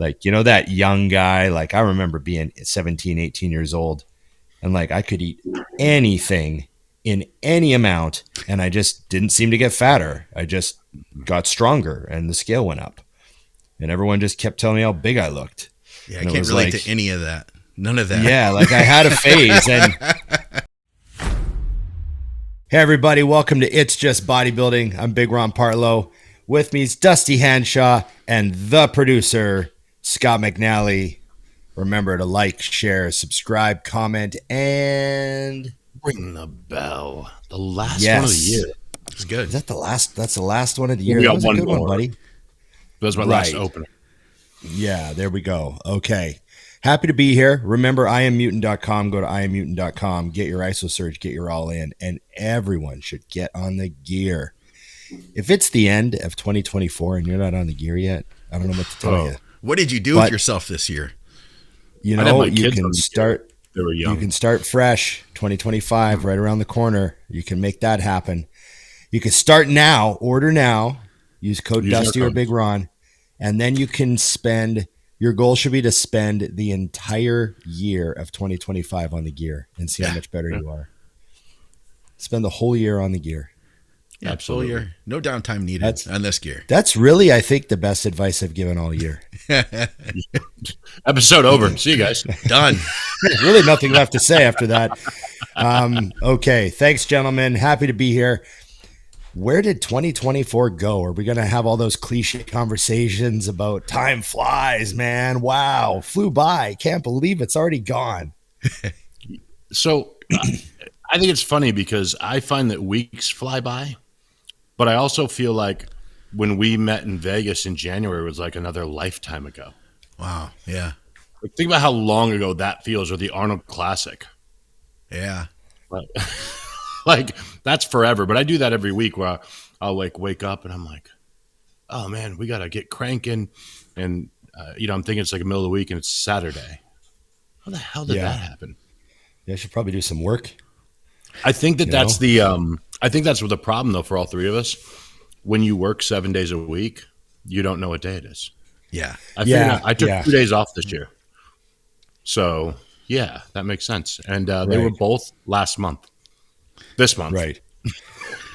Like, that young guy, like I remember being 17, 18 years old and like I could eat anything in any amount and I just didn't seem to get fatter. I just got stronger and the scale went up and everyone just kept telling me how big I looked. Yeah, I can't relate to any of that. None of that. Yeah, like I had a phase. And hey, everybody, welcome to It's Just Bodybuilding. I'm Big Ron Partlow. With me is Dusty Hanshaw and the producer, Scott McNally. Remember to like, share, subscribe, comment, and ring the bell. The last one of the year. It's good. Is that the last? That's the last one of the year. We got That was one a good more. one, buddy. That was my last opener. Yeah, there we go. Okay. Happy to be here. Remember, IamMutant.com. Go to IamMutant.com. Get your ISO surge. Get your all in. And everyone should get on the gear. If it's the end of 2024 and you're not on the gear yet, I don't know what to tell you. What did you do with yourself this year? You know, you can start. They were young. You can start fresh. 2025 right around the corner. You can make that happen. You can start now. Order now. Use code Dusty or Big Ron, and then you can spend. Your goal should be to spend the entire year of 2025 on the gear and see how much better you are. Spend the whole year on the gear. Yeah, absolutely. Full year. No downtime needed on this gear. That's really, I think, the best advice I've given all year. Episode over. See you guys. Done. Really nothing left to say after that. Okay. Thanks, gentlemen. Happy to be here. Where did 2024 go? Are we going to have all those cliche conversations about time flies, man? Wow. Flew by. Can't believe it's already gone. So I think it's funny because I find that weeks fly by, but I also feel like when we met in Vegas in January, it was like another lifetime ago. Wow. Yeah. Like, think about how long ago that feels, or the Arnold Classic. Yeah. Like that's forever. But I do that every week where I'll like wake up and I'm like, oh man, we got to get cranking. And, I'm thinking it's like the middle of the week and it's Saturday. How the hell did that happen? Yeah, I should probably do some work. I think that's I think that's the problem though for all three of us. When you work 7 days a week, you don't know what day it is. Yeah. I took 2 days off this year. So yeah, that makes sense. And they were both last month. This month. Right.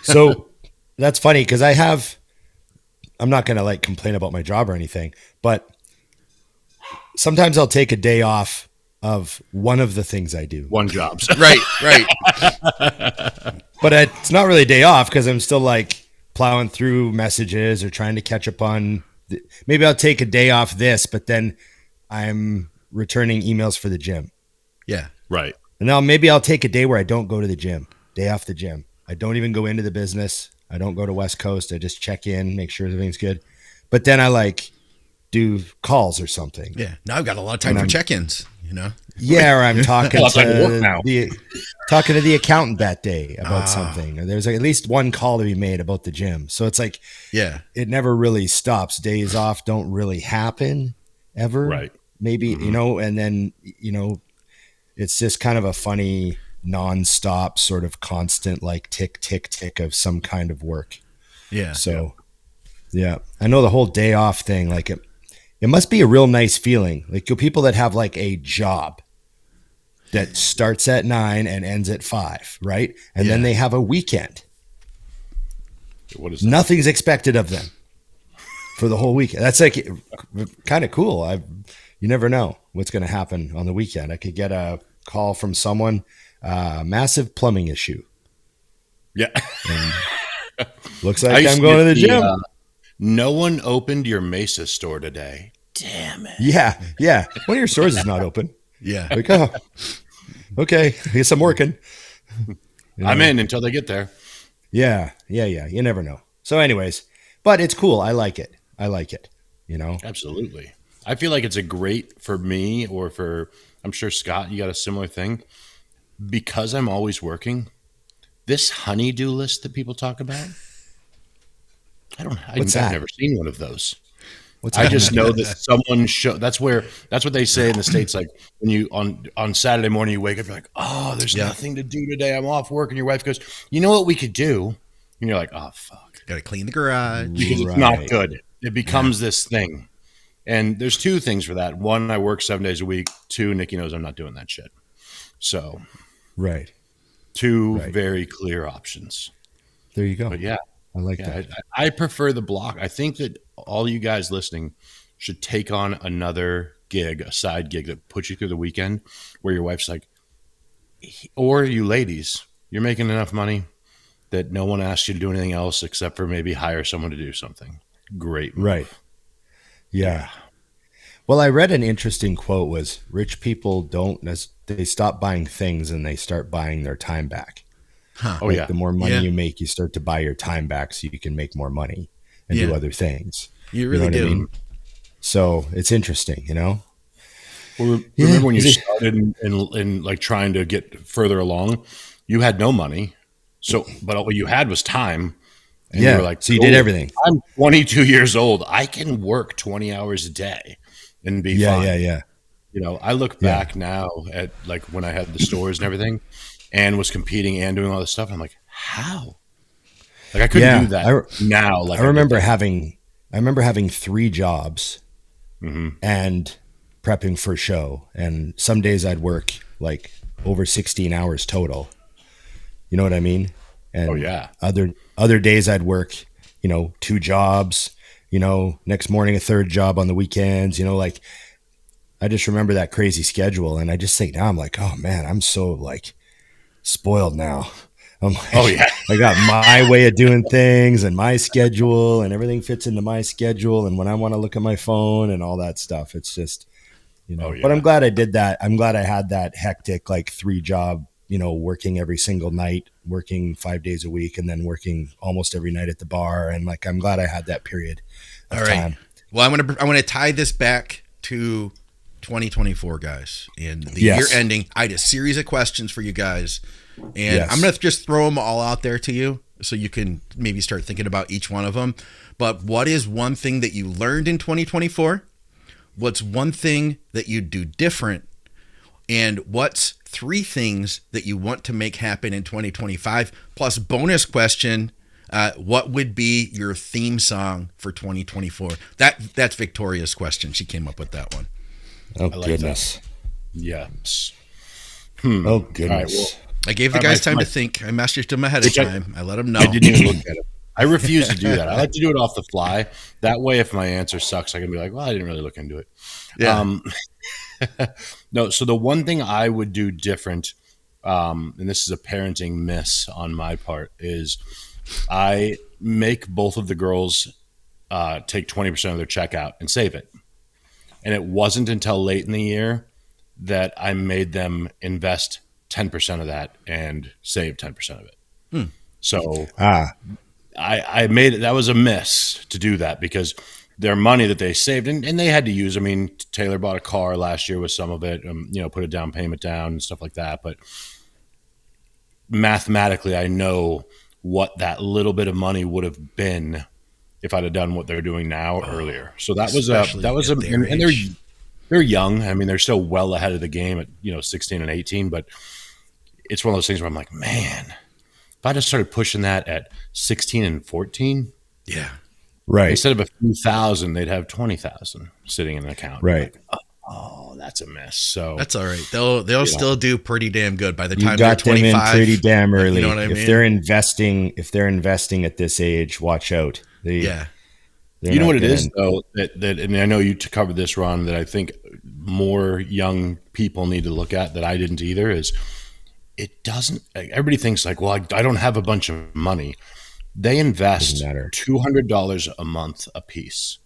So that's funny because I'm not going to like complain about my job or anything, but sometimes I'll take a day off of one of the things I do. One job. Right. But it's not really a day off because I'm still like plowing through messages or trying to catch up on. Maybe I'll take a day off this, but then I'm returning emails for the gym. Yeah. Right. And now maybe I'll take a day where I don't go to the gym. Day off the gym. I don't even go into the business. I don't go to West Coast. I just check in, make sure everything's good. But then I like do calls or something. Yeah. Now I've got a lot of time for check-ins, Yeah, or I'm talking talking to the accountant that day about something. Or there's like at least one call to be made about the gym. So it's like, it never really stops. Days off don't really happen ever. Right. Maybe, and then, it's just kind of a funny non-stop sort of constant like tick, tick, tick of some kind of work. Yeah. So yeah, I know the whole day off thing, like it must be a real nice feeling. Like people that have like a job that starts at 9 and ends at 5, right? And then they have a weekend. What is that? Nothing's expected of them for the whole weekend. That's like kind of cool. You never know what's going to happen on the weekend. I could get a call from someone, massive plumbing issue. Yeah. Looks like I'm going to the gym. No one opened your Mesa store today. Damn it. Yeah. One of your stores is not open. Yeah. Like, oh, okay. I guess I'm working. I'm in until they get there. Yeah. You never know. So anyways, but it's cool. I like it. Absolutely. I feel like it's a great for me or for, I'm sure Scott, you got a similar thing. Because I'm always working, this honey-do list that people talk about, I've never seen one of those. I just know that someone that's what they say in the States. Like when you on Saturday morning, you wake up, you're like, oh, there's nothing to do today. I'm off work. And your wife goes, you know what we could do? And you're like, oh, fuck. Got to clean the garage. Because it's not good. It becomes this thing. And there's two things for that. One, I work 7 days a week. Two, Nikki knows I'm not doing that shit. So, right. Two very clear options. There you go. But yeah, I like that. I prefer the block. I think that all you guys listening should take on another gig, a side gig that puts you through the weekend where your wife's like, or you ladies, you're making enough money that no one asks you to do anything else except for maybe hire someone to do something. Great move. Right. Yeah. Well, I read an interesting quote was rich people they stop buying things and they start buying their time back. Huh. Oh, yeah. The more money you make, you start to buy your time back so you can make more money and do other things. You really do. I mean? So it's interesting, Well, remember when you started in like trying to get further along, you had no money. So, but all you had was time. And you were like, so you did everything. I'm 22 years old. I can work 20 hours a day and be fine. Yeah. I look back now at like when I had the stores and everything and was competing and doing all this stuff. And I'm like, how? Like I couldn't do that now. Like I remember having 3 jobs and prepping for a show. And some days I'd work like over 16 hours total. You know what I mean? And other days I'd work, 2 jobs, next morning, a 3rd job on the weekends, like I just remember that crazy schedule. And I just think now I'm like, oh man, I'm so like spoiled now. I'm like, I got my way of doing things and my schedule and everything fits into my schedule. And when I want to look at my phone and all that stuff, it's just, but I'm glad I did that. I'm glad I had that hectic, like 3 job, working every single night, working 5 days a week, and then working almost every night at the bar. And like, I'm glad I had that period of time. Well, I'm going to tie this back to 2024, guys, and the year ending. I had a series of questions for you guys, and I'm going to just throw them all out there to you so you can maybe start thinking about each one of them. But what is one thing that you learned in 2024? What's one thing that you do different? And what's 3 things that you want to make happen in 2025? Plus bonus question, what would be your theme song for 2024? That's Victoria's question. She came up with that one. Oh, goodness. Yes. Oh, goodness. Right, well, I gave the guys time to think. I messaged them ahead of time. I let them know. I didn't even look at it. I refuse to do that. I like to do it off the fly. That way, if my answer sucks, I can be like, well, I didn't really look into it. Yeah. No, so the one thing I would do different, and this is a parenting miss on my part, is I make both of the girls take 20% of their checkout and save it. And it wasn't until late in the year that I made them invest 10% of that and save 10% of it. So I made it. That was a miss to do that because their money that they saved and they had to use. I mean, Taylor bought a car last year with some of it, put a down payment down and stuff like that. But mathematically, I know what that little bit of money would have been if I'd have done what they're doing now earlier. So that was and they're young. I mean, they're still well ahead of the game at 16 and 18. But it's one of those things where I'm like, man, if I just started pushing that at 16 and 14, right. Instead of a few thousand, they'd have 20,000 sitting in an account. Right. Like, oh, that's a mess. So that's all right. They'll still do pretty damn good by the time they're 25. You got them in pretty damn early. You know what I mean? If they're investing at this age, watch out. You know what it is though, that and I know you covered this, Ron, that I think more young people need to look at that I didn't either is it doesn't. Everybody thinks like, well, I don't have a bunch of money. They invest $200 a month a piece.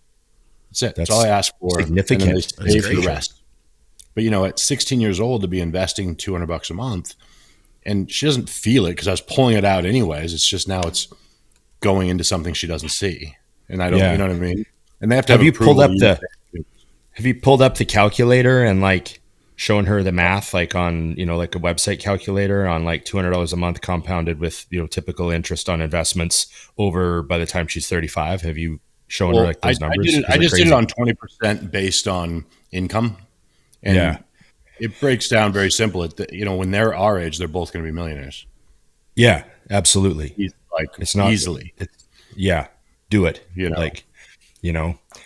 That's it. That's all I ask for. Significant. And then they save the rest. But at 16 years old to be investing $200 a month, and she doesn't feel it because I was pulling it out anyways. It's just now it's going into something she doesn't see, and I don't. You know what I mean? And they have to have you pulled up Have you pulled up the calculator and like showing her the math, like on like a website calculator on like $200 a month compounded with typical interest on investments over by the time she's 35? Have you shown her like those numbers? I just did it on 20% based on income, and it breaks down very simple. When they're our age, they're both going to be millionaires. Yeah, absolutely. It's not easily. Do it.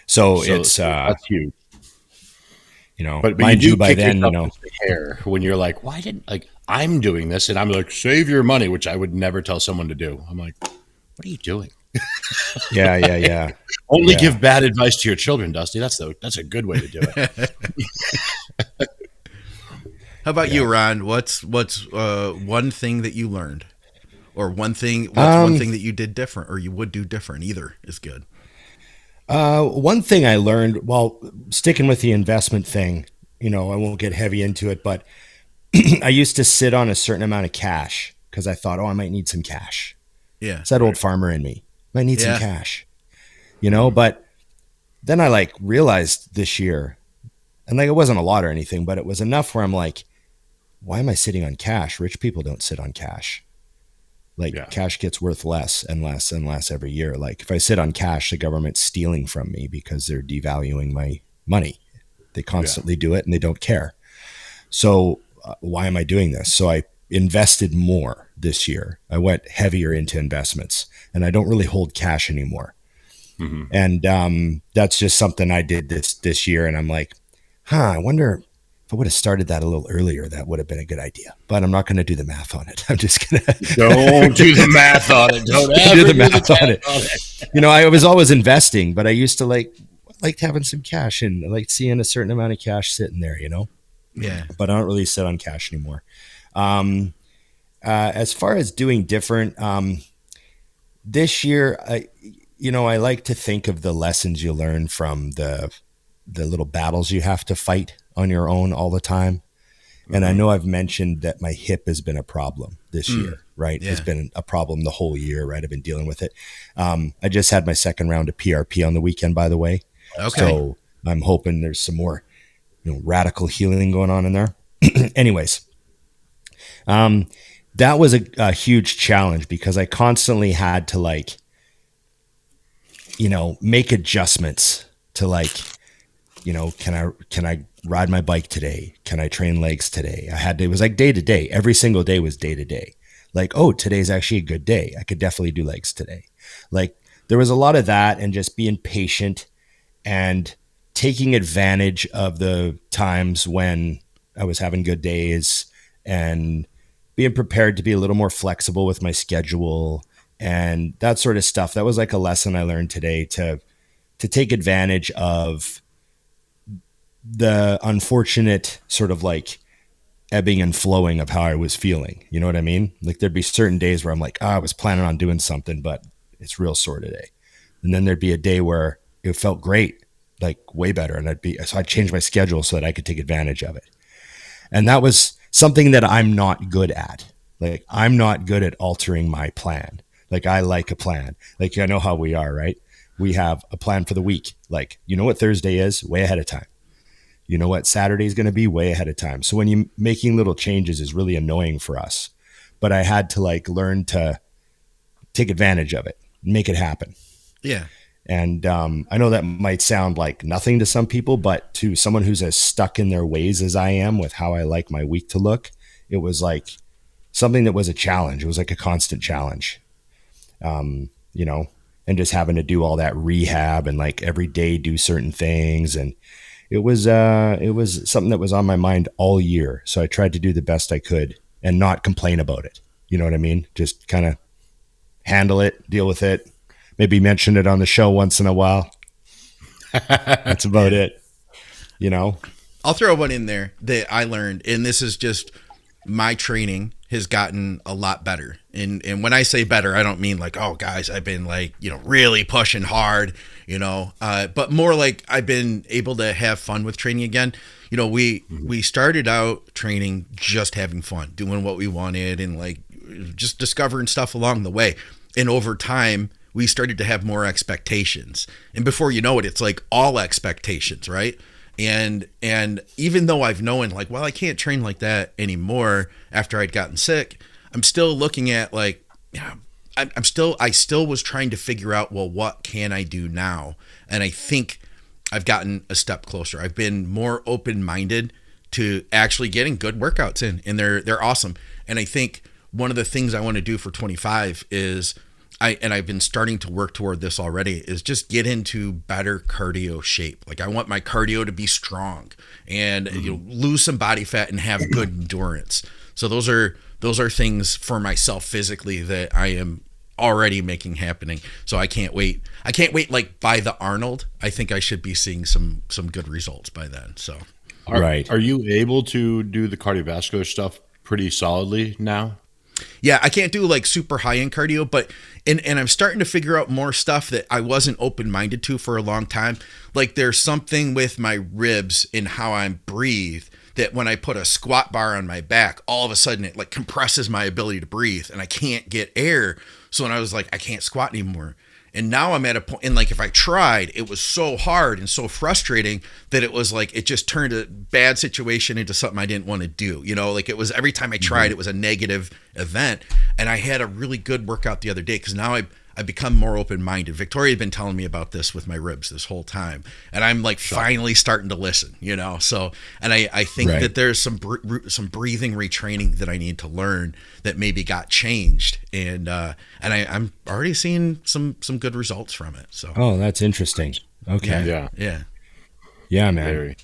So it's that's huge. You know, but mind you by then, you know, the hair when you're like, why didn't like I'm doing this, and I'm like, save your money, which I would never tell someone to do. I'm like, what are you doing? Yeah. Only give bad advice to your children, Dusty. That's a good way to do it. How about you, Ron? What's one thing that you learned, or one thing that you did different, or you would do different? Either is good. One thing I learned, well, sticking with the investment thing, you know, I won't get heavy into it, but I used to sit on a certain amount of cash because I thought, I might need some cash. Yeah. It's that old farmer in me. Might need some cash, you know, but then I like realized this year, and like, it wasn't a lot or anything, but it was enough where I'm like, why am I sitting on cash? Rich people don't sit on cash. Like cash gets worth less and less and less every year. Like if I sit on cash, the government's stealing from me because they're devaluing my money. They constantly do it and they don't care. So why am I doing this? So I invested more this year. I went heavier into investments, and I don't really hold cash anymore. Mm-hmm. And that's just something I did this year. And I'm like, I wonder if I would have started that a little earlier, that would have been a good idea. But I'm not going to do the math on it. I'm just going to don't do the math on it. Don't ever do the math on it. You know, I was always investing, but I used to like having some cash and like seeing a certain amount of cash sitting there, you know? Yeah. But I don't really sit on cash anymore. As far as doing different, this year, I like to think of the lessons you learn from the little battles you have to fight on your own all the time. And I know I've mentioned that my hip has been a problem this year, right? Yeah. It's been a problem the whole year, right? I've been dealing with it. I just had my second round of PRP on the weekend, by the way. Okay. So I'm hoping there's some more, radical healing going on in there. Anyways, that was a huge challenge because I constantly had to make adjustments to can I ride my bike today? Can I train legs today? It was like day to day. Every single day was day to day. Like, today's actually a good day. I could definitely do legs today. Like there was a lot of that, and just being patient and taking advantage of the times when I was having good days, and being prepared to be a little more flexible with my schedule and that sort of stuff. That was like a lesson I learned today, to take advantage of the unfortunate sort of like ebbing and flowing of how I was feeling. You know what I mean? Like there'd be certain days where I'm like, I was planning on doing something, but it's real sore today. And then there'd be a day where it felt great, like way better. And so I'd change my schedule so that I could take advantage of it. And that was something that I'm not good at. Like I'm not good at altering my plan. Like I like a plan. Like I know how we are, right? We have a plan for the week. Like, you know what Thursday is? Way ahead of time. You know what Saturday is going to be? Way ahead of time. So when you're making little changes is really annoying for us. But I had to learn to take advantage of it, make it happen. Yeah. And I know that might sound like nothing to some people, but to someone who's as stuck in their ways as I am with how I like my week to look, it was like something that was a challenge. It was like a constant challenge, and just having to do all that rehab and like every day do certain things. And it was something that was on my mind all year. So I tried to do the best I could and not complain about it. You know what I mean? Just kind of handle it, deal with it. Maybe mention it on the show once in a while. That's about it. I'll throw one in there that I learned, and this is just my training has gotten a lot better. And when I say better, I don't mean like, oh guys, I've been really pushing hard, but more like I've been able to have fun with training again. We started out training, just having fun, doing what we wanted and just discovering stuff along the way. And over time, we started to have more expectations. And before you know it, it's like all expectations, right? And even though I've known I can't train like that anymore after I'd gotten sick, I'm still looking at I still was trying to figure out, well, what can I do now? And I think I've gotten a step closer. I've been more open-minded to actually getting good workouts in, and they're awesome. And I think one of the things I want to do for 25 is I've been starting to work toward this already, is just get into better cardio shape. Like I want my cardio to be strong and lose some body fat and have good endurance. So those are things for myself physically that I am already making happening. So I can't wait. Like by the Arnold, I think I should be seeing some good results by then. So Are you able to do the cardiovascular stuff pretty solidly now? Yeah, I can't do like super high end cardio, but and I'm starting to figure out more stuff that I wasn't open minded to for a long time. Like there's something with my ribs and how I breathe that when I put a squat bar on my back, all of a sudden it like compresses my ability to breathe and I can't get air. So when I was like, I can't squat anymore. And now I'm at a point, and like if I tried, it was so hard and so frustrating that it was like it just turned a bad situation into something I didn't want to do. Like it was every time I tried, it was a negative event. And I had a really good workout the other day because now I've become more open-minded. Victoria had been telling me about this with my ribs this whole time, and I'm like finally starting to listen. So, and I think that there's some breathing retraining that I need to learn that maybe got changed, and I'm already seeing some good results from it. So, oh, that's interesting. Okay, yeah, man. Very.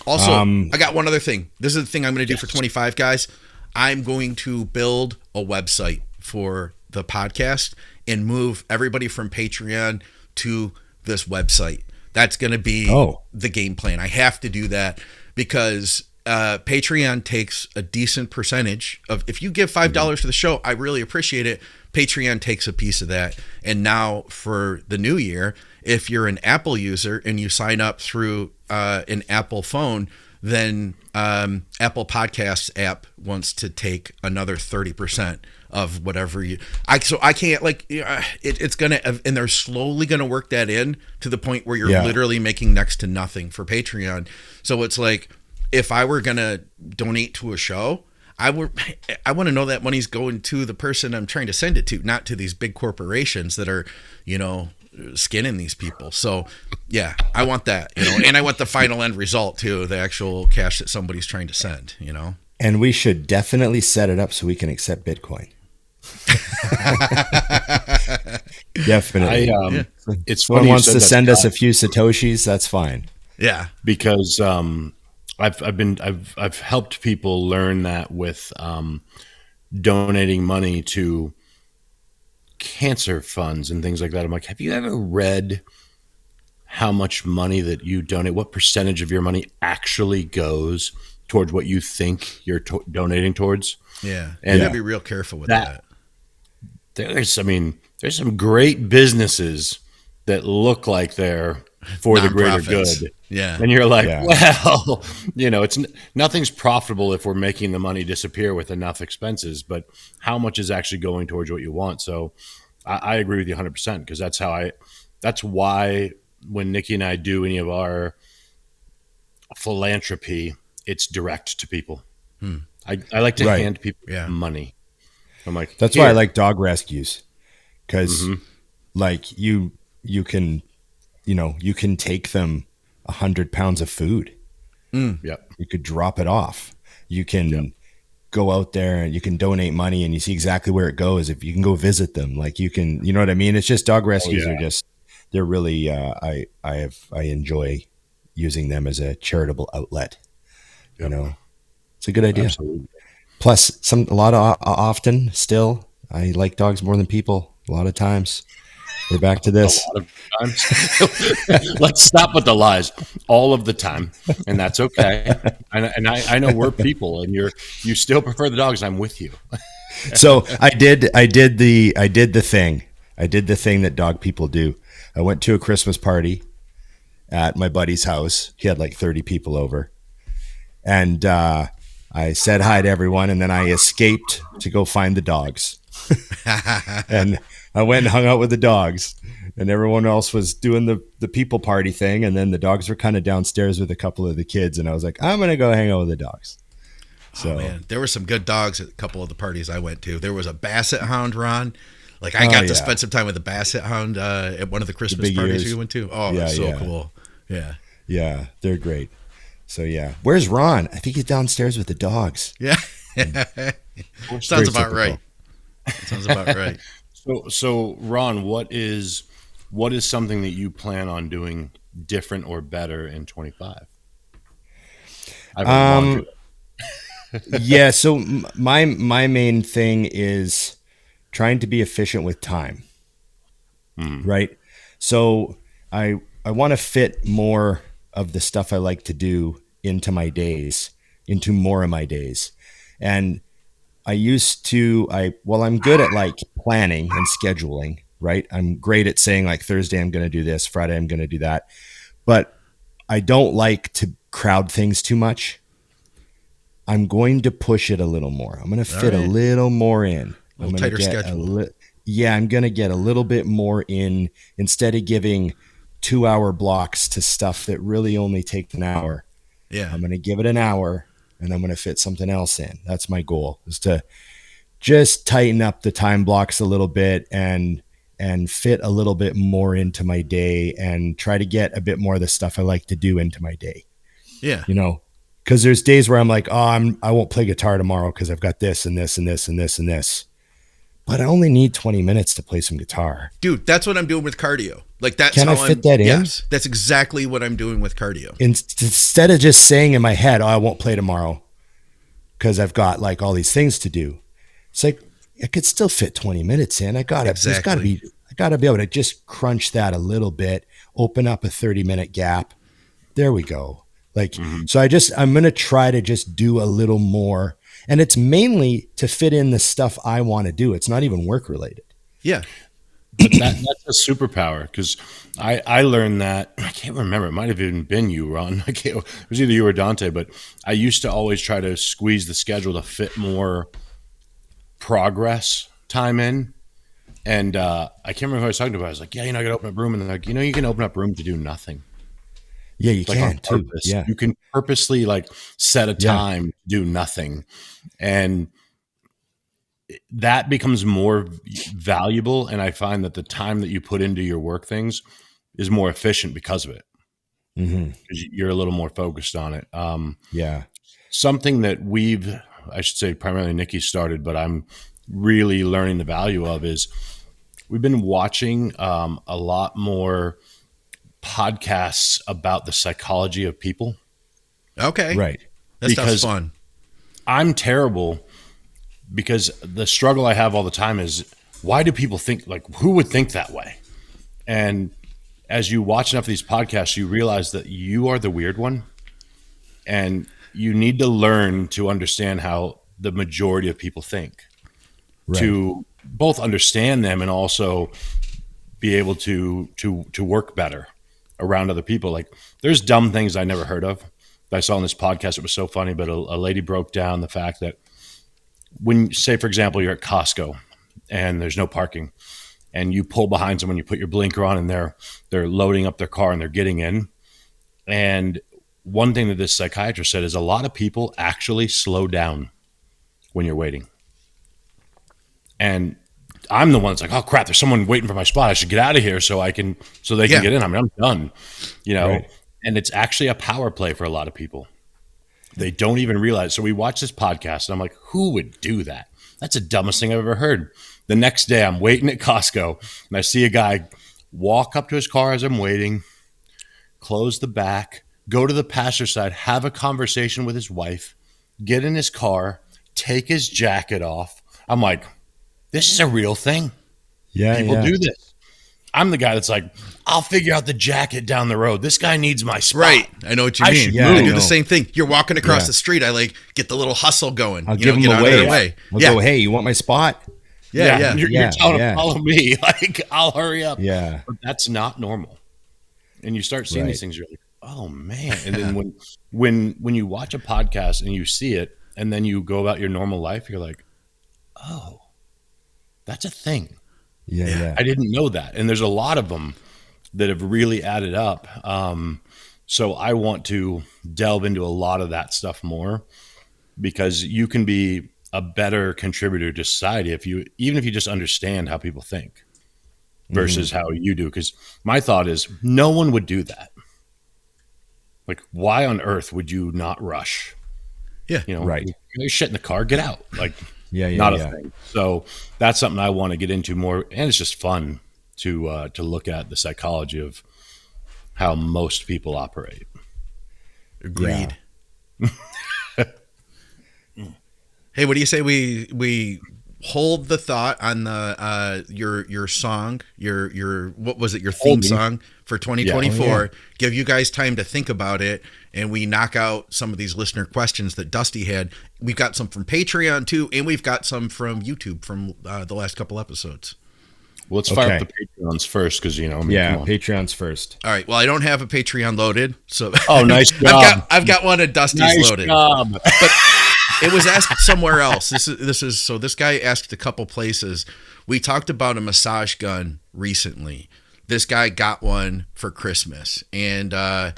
Also, I got one other thing. This is the thing I'm going to do for 25 guys. I'm going to build a website for the podcast and move everybody from Patreon to this website. That's going to be the game plan. I have to do that because Patreon takes a decent percentage of, if you give $5 to the show, I really appreciate it. Patreon takes a piece of that. And now for the new year, if you're an Apple user and you sign up through an Apple phone, then Apple Podcasts app wants to take another 30% of whatever so I can't it's gonna, and they're slowly gonna work that in to the point where you're literally making next to nothing for Patreon. So it's like, if I were gonna donate to a show, I want to know that money's going to the person I'm trying to send it to, not to these big corporations that are, skinning these people. So yeah, I want that, and I want the final end result too, the actual cash that somebody's trying to send, And we should definitely set it up so we can accept Bitcoin. Definitely. It's funny. Someone wants to send us a few Satoshis, that's fine. Yeah. Because I've helped people learn that with donating money to cancer funds and things like that. I'm like, have you ever read how much money that you donate, what percentage of your money actually goes towards what you think you're donating towards? Yeah. And you gotta be real careful with that. There's some great businesses that look like they're for the greater good. Yeah. And you're like, well, it's nothing's profitable if we're making the money disappear with enough expenses, but how much is actually going towards what you want? So I agree with you 100% because that's why when Nikki and I do any of our philanthropy, it's direct to people. I like to hand people money. I'm like, that's why I like dog rescues, because like you can take them 100 pounds of food. Yep. You could drop it off. You can go out there and you can donate money and you see exactly where it goes. If you can go visit them, like you can, you know what I mean? It's just dog rescues are just, they're really, I enjoy using them as a charitable outlet. It's a good idea. Absolutely. Plus often still, I like dogs more than people. A lot of times. We're back to this. A lot of times. Let's stop with the lies. All of the time, and that's okay. And I know we're people, and you still prefer the dogs. I'm with you. So I did the thing that dog people do. I went to a Christmas party at my buddy's house. He had like 30 people over, and I said hi to everyone, and then I escaped to go find the dogs. And I went and hung out with the dogs, and everyone else was doing the people party thing. And then the dogs were kind of downstairs with a couple of the kids. And I was like, I'm going to go hang out with the dogs. So man, there were some good dogs at a couple of the parties I went to. There was a basset hound, Ron. Like I got to spend some time with a basset hound at one of the Christmas parties we went to. Oh, it was so cool. Yeah. Yeah. They're great. So yeah. Where's Ron? I think he's downstairs with the dogs. Yeah. Sounds about right. Sounds about right. So Ron, what is something that you plan on doing different or better in 25? I have a laundry. Yeah. So my main thing is trying to be efficient with time. Right. So I want to fit more of the stuff I like to do into my days, into more of my days. And I'm good at like planning and scheduling, right? I'm great at saying like Thursday, I'm going to do this, Friday, I'm going to do that. But I don't like to crowd things too much. I'm going to push it a little more. I'm going to fit a little more in. A little tighter schedule. I'm going to get a little bit more in instead of giving 2-hour blocks to stuff that really only take an hour. Yeah. I'm going to give it an hour and I'm going to fit something else in. That's my goal, is to just tighten up the time blocks a little bit and fit a little bit more into my day and try to get a bit more of the stuff I like to do into my day. Yeah. Because there's days where I'm like, I won't play guitar tomorrow because I've got this and this and this and this and this. But I only need 20 minutes to play some guitar. Dude, that's what I'm doing with cardio. Like that's Can I fit that in? Yes, that's exactly what I'm doing with cardio. Instead of just saying in my head, I won't play tomorrow because I've got like all these things to do. It's like, I could still fit 20 minutes in. I gotta be able to just crunch that a little bit, open up a 30-minute gap. There we go. So I'm going to try to just do a little more. And it's mainly to fit in the stuff I want to do. It's not even work related. Yeah. But that's a superpower, because I learned that, I can't remember, it might have even been you, Ron. It was either you or Dante, but I used to always try to squeeze the schedule to fit more progress time in. And I can't remember who I was talking about. I was like, I got to open up room. And they're like, you can open up room to do nothing. Yeah, you can too. Yeah. You can purposely like set a time to do nothing. And that becomes more valuable. And I find that the time that you put into your work things is more efficient because of it. Because you're a little more focused on it. Something that I should say primarily Nikki started, but I'm really learning the value of is we've been watching a lot more podcasts about the psychology of people. Okay. Right. That stuff's fun. I'm terrible, because the struggle I have all the time is, why do people think, like, who would think that way? And as you watch enough of these podcasts, you realize that you are the weird one, and you need to learn to understand how the majority of people think, to both understand them and also be able to work better around other people. Like, there's dumb things I never heard of that I saw on this podcast. It was so funny, but a lady broke down the fact that when, say, for example, you're at Costco and there's no parking, and you pull behind someone, you put your blinker on, and they're loading up their car and they're getting in. And one thing that this psychiatrist said is a lot of people actually slow down when you're waiting. And I'm the one that's like, oh crap, there's someone waiting for my spot. I should get out of here so they can get in. I mean, I'm done, and it's actually a power play for a lot of people. They don't even realize. So we watch this podcast and I'm like, who would do that? That's the dumbest thing I've ever heard. The next day I'm waiting at Costco and I see a guy walk up to his car as I'm waiting, close the back, go to the passenger side, have a conversation with his wife, get in his car, take his jacket off. I'm like, this is a real thing. Yeah, people do this. I'm the guy that's like, I'll figure out the jacket down the road. This guy needs my spot. Right. I know what you mean. I do the same thing. You're walking across the street. I like get the little hustle going. I'll give him a wave. I'll go, hey, you want my spot? Yeah. You're telling him, follow me. Like, I'll hurry up. Yeah. But that's not normal. And you start seeing these things, you're like, oh man. And then when you watch a podcast and you see it, and then you go about your normal life, you're like, oh, that's a thing. Yeah. I didn't know that. And there's a lot of them that have really added up. So I want to delve into a lot of that stuff more, because you can be a better contributor to society even if you just understand how people think versus how you do. Because my thought is no one would do that. Like, why on earth would you not rush? Yeah. You're shit in the car, get out. Like, not a thing. So that's something I want to get into more, and it's just fun to look at the psychology of how most people operate. Agreed. Yeah. Hey, what do you say we hold the thought on the your song, your what was it, your theme song for 2024? Yeah. Give you guys time to think about it, and we knock out some of these listener questions that Dusty had. We've got some from Patreon too, and we've got some from YouTube from the last couple episodes. Well, let's fire up the Patreons first, because Patreons first. All right. Well, I don't have a Patreon loaded, so nice job. I've got one of Dusty's nice loaded. Job. But it was asked somewhere else. So this guy asked a couple places. We talked about a massage gun recently. This guy got one for Christmas, and I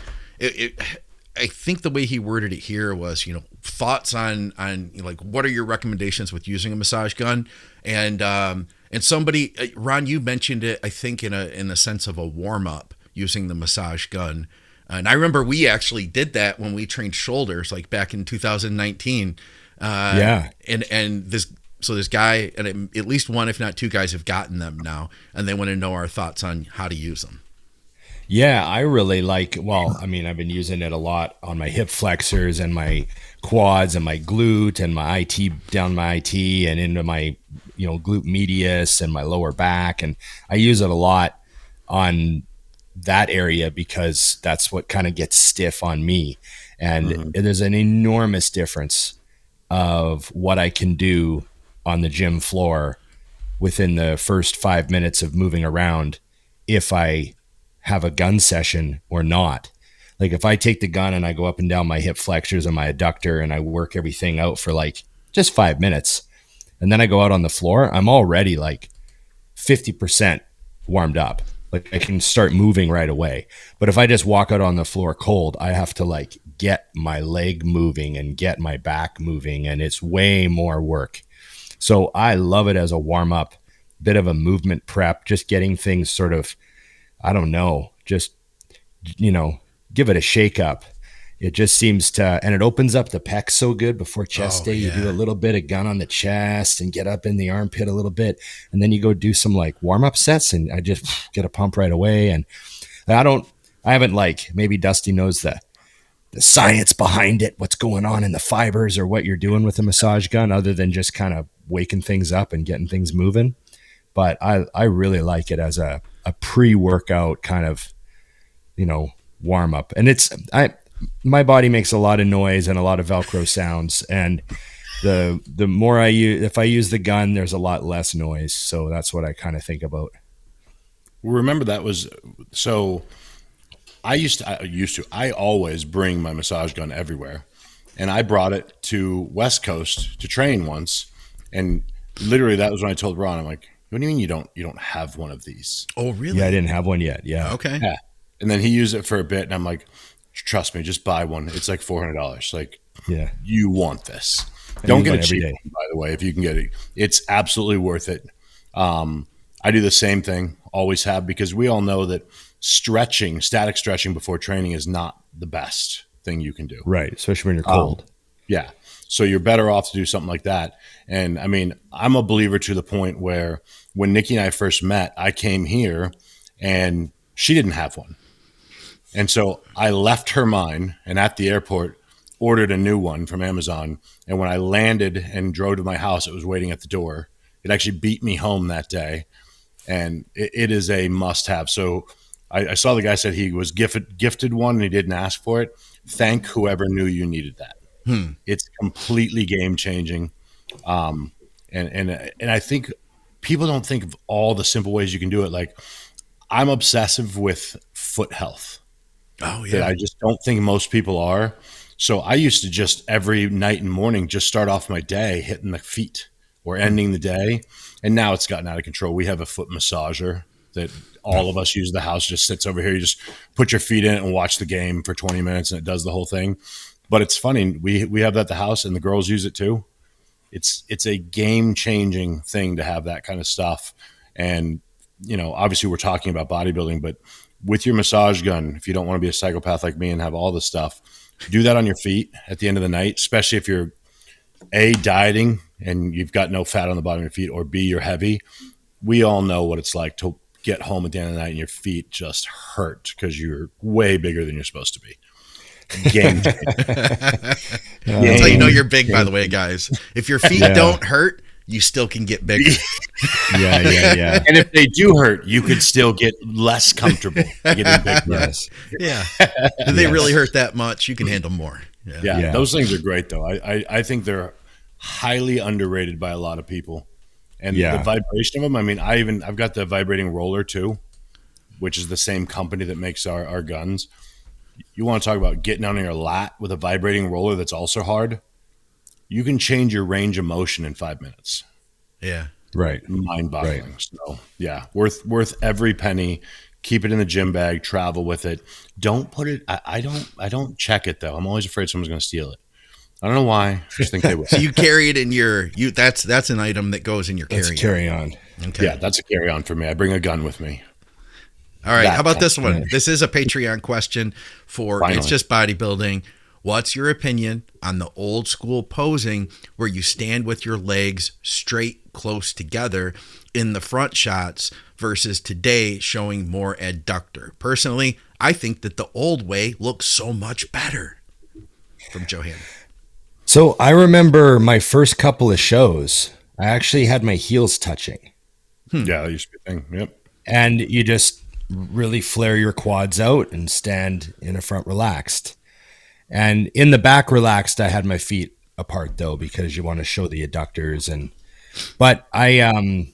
think the way he worded it here was, thoughts on like, what are your recommendations with using a massage gun? And somebody, Ron, you mentioned it, I think in the sense of a warm up using the massage gun. And I remember we actually did that when we trained shoulders, like back in 2019. And this guy, and at least one, if not two guys have gotten them now, and they want to know our thoughts on how to use them. Yeah, I really like, I've been using it a lot on my hip flexors and my quads and my glute and my IT, down my IT and into my, glute medius and my lower back. And I use it a lot on that area because that's what kind of gets stiff on me. And there's an enormous difference of what I can do on the gym floor within the first 5 minutes of moving around if I have a gun session or not. Like if I take the gun and I go up and down my hip flexors and my adductor and I work everything out for like just 5 minutes, and then I go out on the floor, I'm already like 50% warmed up. Like I can start moving right away. But if I just walk out on the floor cold, I have to like get my leg moving and get my back moving, and it's way more work. So I love it as a warm up, bit of a movement prep, just getting things sort of, I don't know, just, give it a shake up. It just seems to, and it opens up the pecs so good before chest day. You do a little bit of gun on the chest and get up in the armpit a little bit. And then you go do some like warm up sets and I just get a pump right away. And I haven't like, maybe Dusty knows the science behind it, what's going on in the fibers or what you're doing with a massage gun other than just kind of waking things up and getting things moving. But I really like it as a pre-workout kind of, warm up. And my body makes a lot of noise and a lot of Velcro sounds. And the more if I use the gun, there's a lot less noise. So that's what I kind of think about. Remember that was, so I always bring my massage gun everywhere. And I brought it to West Coast to train once. And literally that was when I told Ron, I'm like, what do you mean you don't have one of these? Oh, really? Yeah, I didn't have one yet. Yeah. Okay. Yeah. And then he used it for a bit, and I'm like, trust me, just buy one. It's like $400. Like, yeah, you want this. Don't get it cheap, by the way, if you can get it. It's absolutely worth it. I do the same thing, always have, because we all know that static stretching before training is not the best thing you can do. Right, especially when you're cold. Yeah. So you're better off to do something like that. And I mean, I'm a believer to the point where when Nikki and I first met, I came here and she didn't have one. And so I left her mine and at the airport ordered a new one from Amazon. And when I landed and drove to my house, it was waiting at the door. It actually beat me home that day. And it is a must have. So I saw the guy said he was gifted one and he didn't ask for it. Thank whoever knew you needed that. It's completely game changing. And I think people don't think of all the simple ways you can do it. Like I'm obsessive with foot health. Oh yeah. That I just don't think most people are. So I used to just every night and morning, just start off my day hitting the feet or ending the day. And now it's gotten out of control. We have a foot massager that all of us use in the house, just sits over here. You just put your feet in it and watch the game for 20 minutes and it does the whole thing. But it's funny. We have that at the house and the girls use it too. It's a game changing thing to have that kind of stuff. And, obviously we're talking about bodybuilding, but with your massage gun, if you don't want to be a psychopath like me and have all this stuff, do that on your feet at the end of the night, especially if you're A, dieting and you've got no fat on the bottom of your feet, or B, you're heavy. We all know what it's like to get home at the end of the night and your feet just hurt because you're way bigger than you're supposed to be. Game changer. That's how you know you're big, by the way, guys. If your feet don't hurt, you still can get bigger. Yeah. And if they do hurt, you could still get less comfortable getting bigger. Yes. Yeah. If they really hurt that much, you can handle more. Yeah. Those things are great, though. I think they're highly underrated by a lot of people. And the vibration of them, I mean, I've got the vibrating roller too, which is the same company that makes our guns. You want to talk about getting on your lat with a vibrating roller that's also hard? You can change your range of motion in 5 minutes. Yeah. Right. Mind-boggling. Right. So, yeah, worth every penny. Keep it in the gym bag. Travel with it. Don't put it. I don't check it though. I'm always afraid someone's going to steal it. I don't know why. I just think they will. So you carry it in your That's an item that goes in your carry-on. That's carry-on. Okay. Yeah, that's a carry-on for me. I bring a gun with me. All right. How about this one? This is a Patreon question for Finally. It's Just Bodybuilding. What's your opinion on the old school posing where you stand with your legs straight close together in the front shots versus today showing more adductor? Personally, I think that the old way looks so much better. From Johan. So I remember my first couple of shows, I actually had my heels touching. Yeah, that used to be a thing. Yep. And you just really flare your quads out and stand in the front relaxed. And in the back relaxed, I had my feet apart though, because you want to show the adductors. But I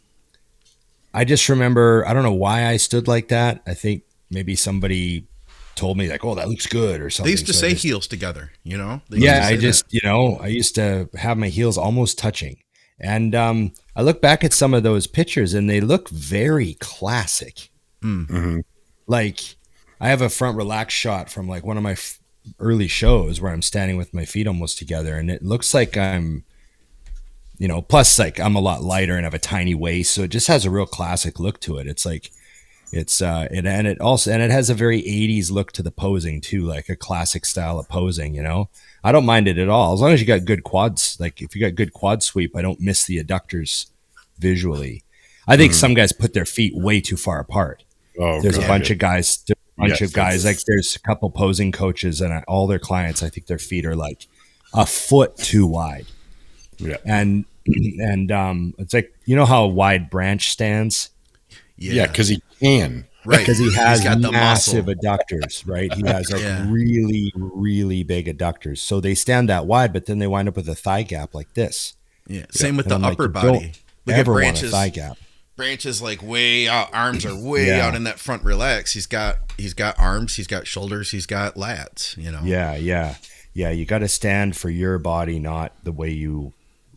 just remember, I don't know why I stood like that. I think maybe somebody told me like, oh, that looks good or something. They used to say heels together, you know? I used to have my heels almost touching. And I look back at some of those pictures and they look very classic. Mm-hmm. Like I have a front relax shot from like one of my early shows where I'm standing with my feet almost together. And it looks like I'm, plus like I'm a lot lighter and have a tiny waist. So it just has a real classic look to it. It's like, it has a very 80s look to the posing too, like a classic style of posing, I don't mind it at all. As long as you got good quads, like if you got good quad sweep, I don't miss the adductors visually. I think some guys put their feet way too far apart. There's a bunch of guys, like there's a couple posing coaches and all their clients, I think their feet are like a foot too wide. Yeah. And it's like, how a wide branch stands? Yeah, because he can. Right. Because he has massive adductors, right? He has like really, really big adductors. So they stand that wide, but then they wind up with a thigh gap like this. Yeah. Same with the upper body. Look at Branch's thigh gap. Branch's like way out, arms are way out in that front relax. He's got arms, he's got shoulders, he's got lats, Yeah, you got to stand for your body, not the way you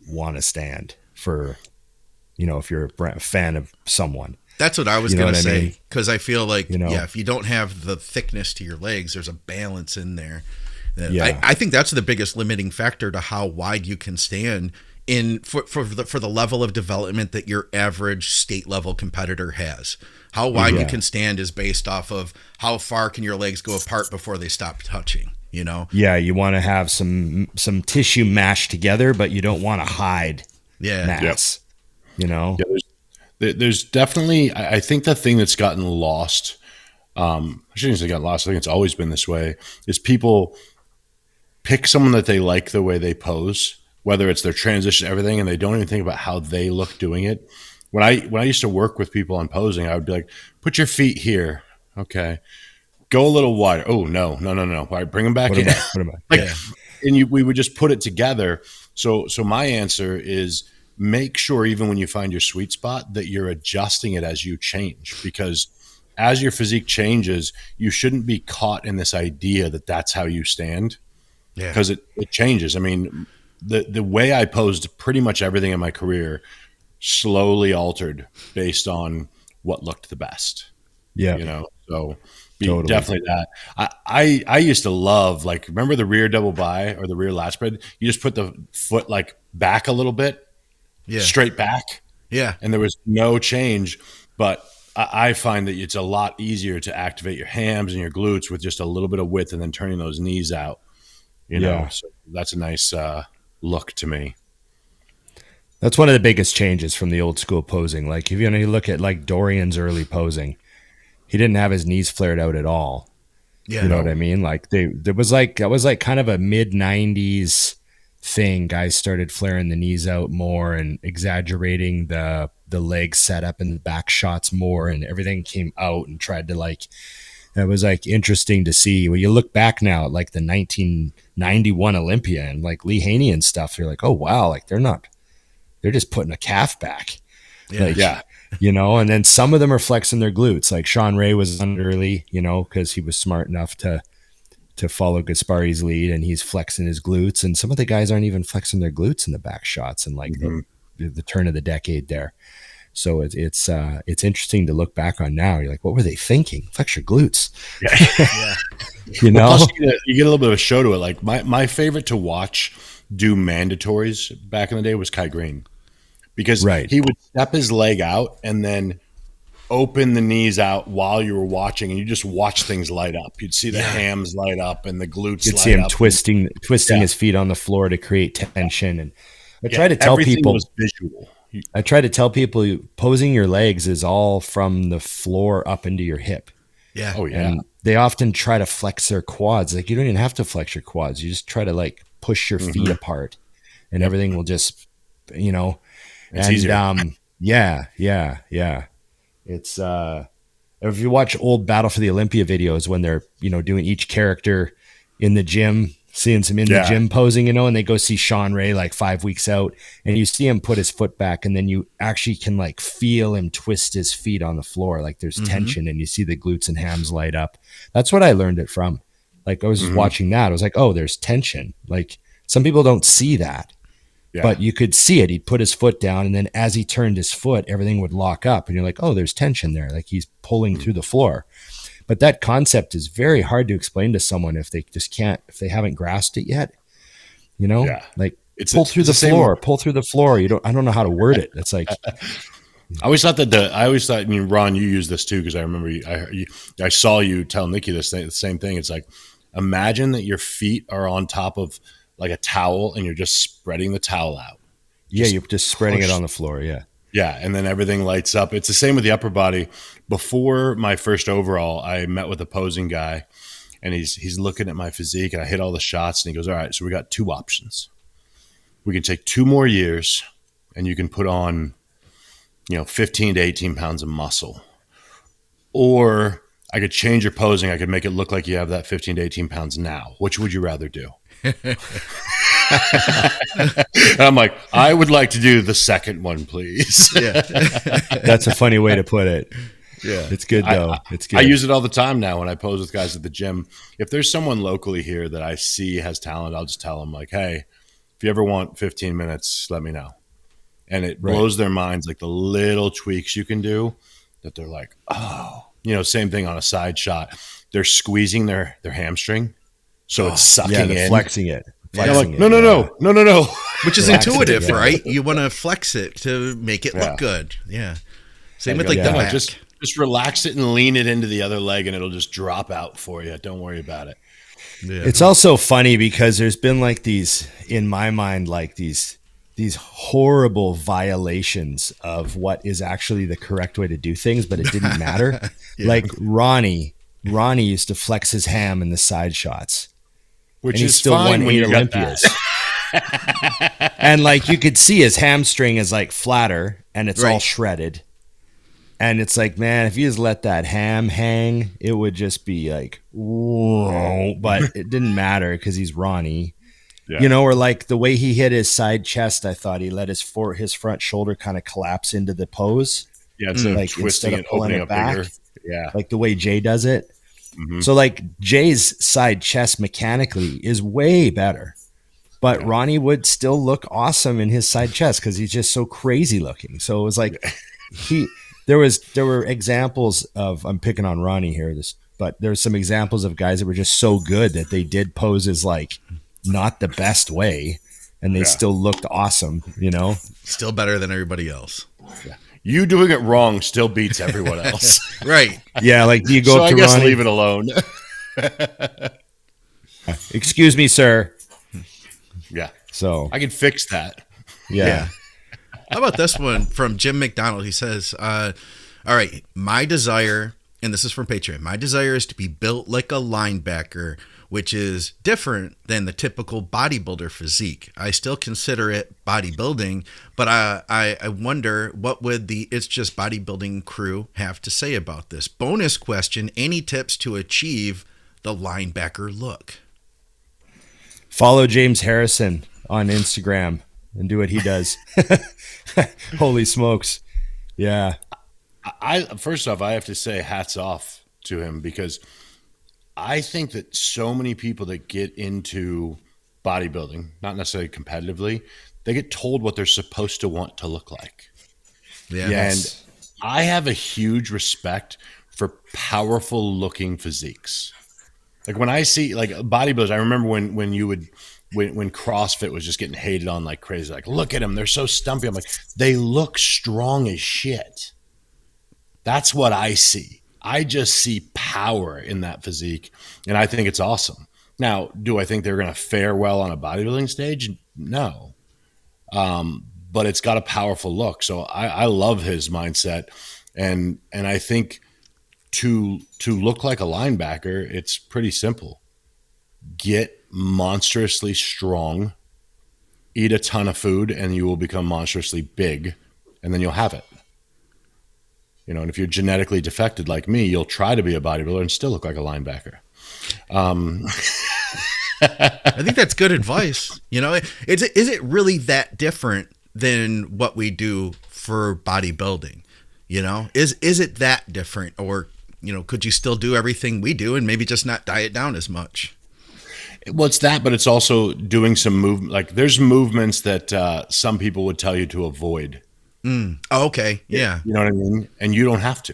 want to stand for, if you're a fan of someone. That's what I was going to say, because I feel like, if you don't have the thickness to your legs, there's a balance in there. I think that's the biggest limiting factor to how wide you can stand for the level of development that your average state level competitor has. How wide you can stand is based off of how far can your legs go apart before they stop touching. Yeah, you want to have some tissue mashed together, but you don't want to hide mass. There's definitely, I think the thing that's gotten lost, I shouldn't say gotten lost, I think it's always been this way, is people pick someone that they like the way they pose, whether it's their transition, everything, and they don't even think about how they look doing it. When I used to work with people on posing, I would be like, put your feet here. Okay. Go a little wider. Oh, no. All right, bring them back in. Put them back. And we would just put it together. So my answer is, make sure even when you find your sweet spot that you're adjusting it as you change, because as your physique changes, you shouldn't be caught in this idea that that's how you stand, because it changes. I mean, the way I posed pretty much everything in my career slowly altered based on what looked the best. Yeah. So totally. Definitely that. I used to love, like, remember the rear double bi or the rear lat spread? You just put the foot like back a little bit. Straight back. And there was no change. But I find that it's a lot easier to activate your hams and your glutes with just a little bit of width and then turning those knees out. So that's a nice look to me. That's one of the biggest changes from the old school posing. Like if you look at like Dorian's early posing, he didn't have his knees flared out at all. Yeah, you know what I mean? Like that was like kind of a mid 90s thing. Guys started flaring the knees out more and exaggerating the leg setup and the back shots more, and everything came out and tried to like. It was like interesting to see when you look back now at like the 1991 Olympia and like Lee Haney and stuff. You're like, oh wow, like they're just putting a calf back. Yeah. And then some of them are flexing their glutes. Like Sean Ray was on early, because he was smart enough to follow Gaspari's lead, and he's flexing his glutes. And some of the guys aren't even flexing their glutes in the back shots and like the turn of the decade there. So it's interesting to look back on now. You're like, what were they thinking? Flex your glutes. Yeah. Plus you get a little bit of a show to it. Like my favorite to watch do mandatories back in the day was Kai Green, because he would step his leg out and then open the knees out while you were watching, and you just watch things light up. You'd see the hams light up and the glutes. You'd see him twisting his feet on the floor to create tension. And I try to tell people was visual. I try to tell people posing your legs is all from the floor up into your hip. Yeah. Oh yeah. And they often try to flex their quads. Like you don't even have to flex your quads. You just try to like push your feet apart, and everything will just, It's easier. Yeah. It's if you watch old Battle for the Olympia videos when they're, doing each character in the gym, seeing some in the gym posing, and they go see Sean Ray like 5 weeks out, and you see him put his foot back, and then you actually can like feel him twist his feet on the floor. Like there's tension, and you see the glutes and hams light up. That's what I learned it from. Like I was just watching that. I was like, oh, there's tension. Like some people don't see that, but you could see it. He'd put his foot down, and then as he turned his foot, everything would lock up, and you're like, oh, there's tension there. Like he's pulling through the floor. But that concept is very hard to explain to someone if they haven't grasped it yet. Like it's pull through the floor. I don't know how to word it. It's like, I always thought, Ron, you use this too, because I remember I saw you tell Nikki the same thing. It's like, imagine that your feet are on top of like a towel and you're just spreading the towel out. You're just spreading it on the floor. Yeah. Yeah. And then everything lights up. It's the same with the upper body. Before my first overall, I met with a posing guy, and he's looking at my physique, and I hit all the shots, and he goes, all right, so we got two options. We can take 2 more years and you can put on, 15 to 18 pounds of muscle, or I could change your posing. I could make it look like you have that 15 to 18 pounds now. Which would you rather do? I'm like, I would like to do the second one, please. Yeah. That's a funny way to put it. Yeah. It's good though. It's good. I use it all the time now when I pose with guys at the gym. If there's someone locally here that I see has talent, I'll just tell them like, hey, if you ever want 15 minutes, let me know. And it blows their minds, like the little tweaks you can do that they're like, oh, same thing on a side shot. They're squeezing their hamstring. So it's sucking in. Flexing it. No. Which is intuitive, right? You want to flex it to make it look good. Yeah. Same with like the back. Just relax it and lean it into the other leg, and it'll just drop out for you. Don't worry about it. Yeah. It's also funny because there's been like these, in my mind, like these horrible violations of what is actually the correct way to do things, but it didn't matter. Like Ronnie used to flex his ham in the side shots. Which is still won 8 Olympias. And like you could see his hamstring is like flatter and it's all shredded. And it's like, man, if you just let that ham hang, it would just be like, whoa. But it didn't matter because he's Ronnie. Yeah. Or like the way he hit his side chest, I thought he let his front shoulder kind of collapse into the pose. Yeah, it's like twisting it, opening it back. Bigger. Yeah. Like the way Jay does it. So like Jay's side chest mechanically is way better, but Ronnie would still look awesome in his side chest because he's just so crazy looking. So it was like there were examples of, I'm picking on Ronnie here, but there's some examples of guys that were just so good that they did poses like not the best way, and they still looked awesome. Still better than everybody else. Yeah. You doing it wrong still beats everyone else. Right. Yeah, like you go so up to I guess Ronnie, leave it alone. Excuse me, sir. Yeah. So I can fix that. Yeah. How about this one from Jim McDonald? He says, all right, my desire, and this is from Patreon, my desire is to be built like a linebacker, which is different than the typical bodybuilder physique. I still consider it bodybuilding, but I wonder what would the It's Just Bodybuilding crew have to say about this? Bonus question, any tips to achieve the linebacker look? Follow James Harrison on Instagram and do what he does. Holy smokes. Yeah. First off, I have to say hats off to him, because I think that so many people that get into bodybuilding, not necessarily competitively, they get told what they're supposed to want to look like. Yeah. Yes. And I have a huge respect for powerful looking physiques. Like when I see like bodybuilders, I remember when CrossFit was just getting hated on like crazy. Like, look at them, they're so stumpy. I'm like, they look strong as shit. That's what I see. I just see power in that physique, and I think it's awesome. Now, do I think they're going to fare well on a bodybuilding stage? No. But it's got a powerful look. So I love his mindset. And I think to look like a linebacker, it's pretty simple. Get monstrously strong, eat a ton of food, and you will become monstrously big, and then you'll have it. You know, and if you're genetically defected like me, you'll try to be a bodybuilder and still look like a linebacker. I think that's good advice. You know, is it really that different than what we do for bodybuilding? You know, is it that different, or, you know, could you still do everything we do and maybe just not diet down as much? Well, it's that, but it's also doing some movement. Like there's movements that some people would tell you to avoid. Oh, okay. Yeah. You know what I mean? And you don't have to.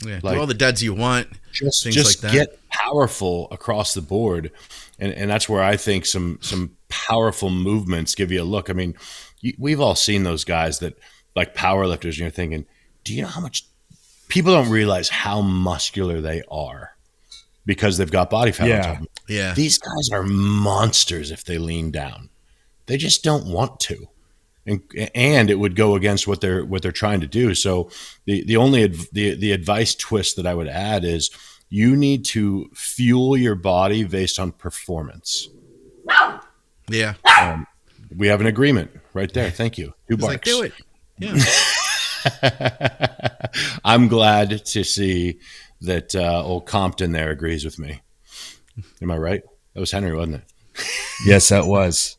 Yeah. Like, do all the deads you want. Just like that. Get powerful across the board. And that's where I think some powerful movements give you a look. I mean, we've all seen those guys that like powerlifters, and you're thinking, do you know how much people don't realize how muscular they are because they've got body fat on top of them. Yeah. These guys are monsters if they lean down. They just don't want to. And it would go against what they're trying to do. So the only the advice twist that I would add is you need to fuel your body based on performance. Yeah. We have an agreement right there. Thank you. 2 barks. Like, do it. Yeah. I'm glad to see that old Compton there agrees with me. Am I right? That was Henry, wasn't it? Yes, that was.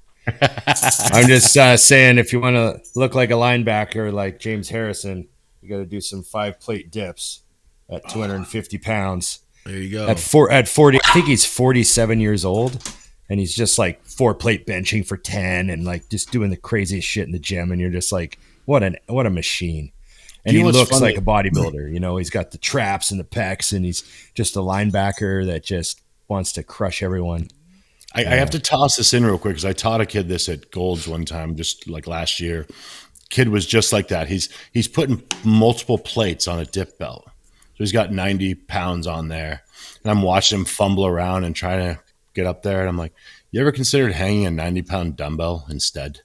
I'm just saying, if you want to look like a linebacker like James Harrison, you got to do some 5-plate dips at 250 pounds. There you go. At 40, I think he's 47 years old, and he's just like 4-plate benching for 10 and like just doing the craziest shit in the gym. And you're just like, what a machine. And he looks like a bodybuilder. You know, he's got the traps and the pecs, and he's just a linebacker that just wants to crush everyone. I have to toss this in real quick because I taught a kid this at Gold's one time, just like last year. Kid was just like that. He's putting multiple plates on a dip belt. So he's got 90 pounds on there. And I'm watching him fumble around and trying to get up there. And I'm like, you ever considered hanging a 90-pound dumbbell instead?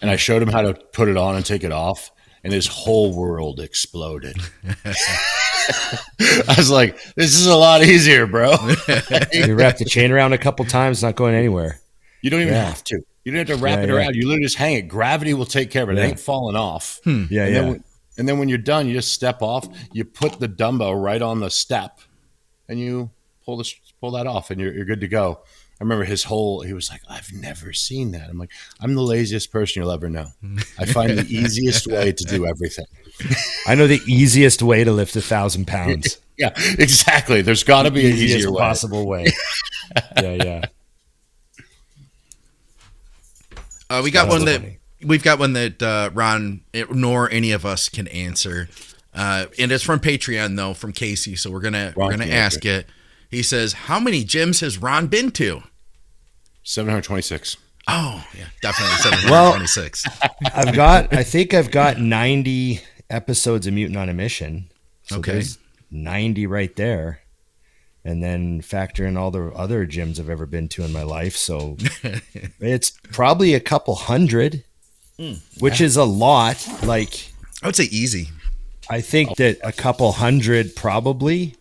And I showed him how to put it on and take it off. And his whole world exploded. I was like, this is a lot easier, bro. You wrap the chain around a couple times, not going anywhere. You don't even have to. You don't have to wrap it around. You literally just hang it. Gravity will take care of it. It ain't falling off. And then when you're done, you just step off. You put the dumbbell right on the step, and you pull that off, and you're good to go. I remember he was like, I've never seen that. I'm like, I'm the laziest person you'll ever know. I find the easiest way to do everything. I know the easiest way to lift 1,000 pounds. Yeah, exactly. There's got to be an easier possible way. Yeah. We've got one that Ron nor any of us can answer, and it's from Patreon though, from Casey. So we're gonna ask it. He says, "How many gyms has Ron been to?" 726. Oh yeah, definitely 726. I think I've got 90 episodes of Mutant on a Mission. So okay, there's 90 right there. And then factor in all the other gyms I've ever been to in my life. So it's probably a couple hundred. which is a lot. Like, I would say easy. I think that a couple hundred probably.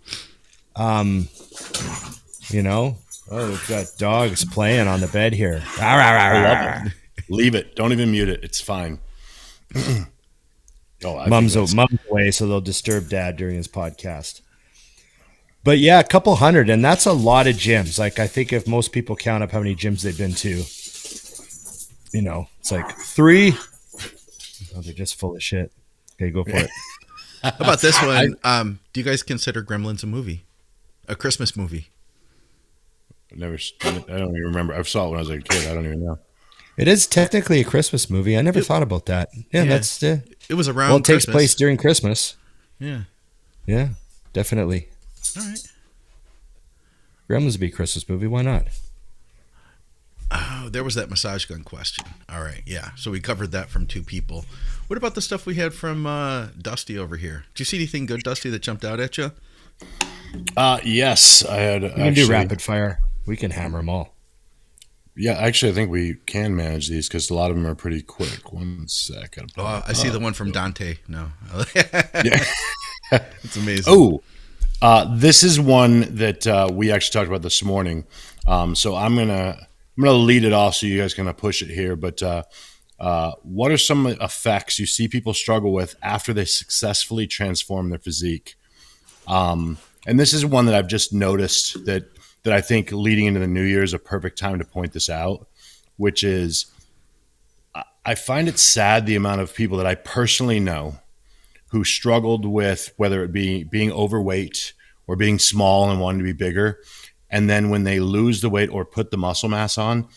You know, we've got dogs playing on the bed here. I love it. Leave it. Don't even mute it. It's fine. Mom's away, so they'll disturb Dad during his podcast. But yeah, a couple hundred, and that's a lot of gyms. Like, I think if most people count up how many gyms they've been to, you know, it's like 3. Oh, they're just full of shit. Okay, go for it. How about this one? Do you guys consider Gremlins a movie? A Christmas movie? I don't even remember. I saw it when I was a kid. I don't even know. It is technically a Christmas movie. I never thought about that. Yeah, that's it was around. Well, it takes Christmas. place during Christmas. Yeah, definitely. All right. Gremlins would be a Christmas movie. Why not? Oh, there was that massage gun question. All right, yeah. So we covered that from 2 people. What about the stuff we had from Dusty over here? Did you see anything good, Dusty, that jumped out at you? Yes, I had. We can do rapid fire. We can hammer them all. Yeah, actually, I think we can manage these because a lot of them are pretty quick. 1 sec. I see the one from Dante. No. Yeah. It's amazing. Oh, this is one that we actually talked about this morning. So I'm gonna lead it off so you guys can push it here. But what are some effects you see people struggle with after they successfully transform their physique? And this is one that I've just noticed that I think leading into the new year is a perfect time to point this out, which is I find it sad the amount of people that I personally know who struggled with whether it be being overweight or being small and wanting to be bigger. And then when they lose the weight or put the muscle mass on,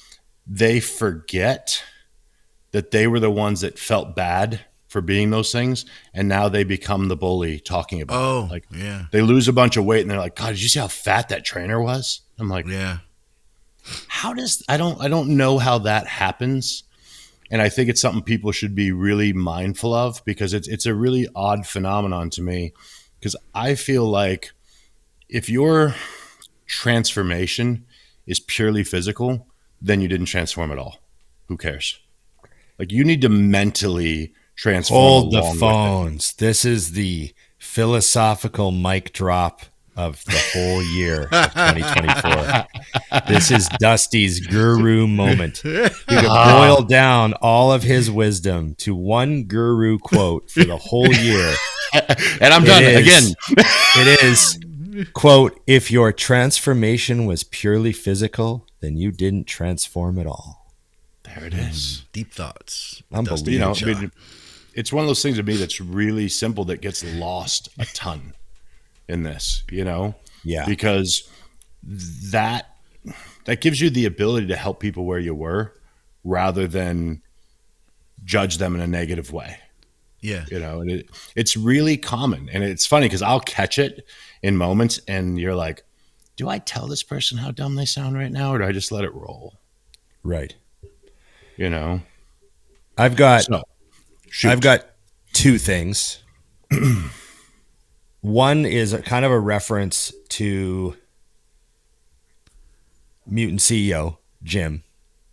they forget that they were the ones that felt bad for being those things, and now they become the bully talking about it. Like, yeah, they lose a bunch of weight and they're like, God, did you see how fat that trainer was? I'm like, yeah. I don't know how that happens. And I think it's something people should be really mindful of because it's a really odd phenomenon to me, because I feel like if your transformation is purely physical, then you didn't transform at all. Who cares? Like, you need to mentally transform. Hold the phones. This is the philosophical mic drop of the whole year of 2024. This is Dusty's guru moment. He could boil down all of his wisdom to one guru quote for the whole year. And I'm done again. It is, quote, if your transformation was purely physical, then you didn't transform at all. There it is. Deep thoughts. Unbelievable. It's one of those things to me that's really simple that gets lost a ton in this, Yeah. Because that gives you the ability to help people where you were rather than judge them in a negative way. Yeah. And it's really common. And it's funny because I'll catch it in moments and you're like, do I tell this person how dumb they sound right now, or do I just let it roll? Right. I've got 2 things. One is kind of a reference to Mutant CEO, Jim.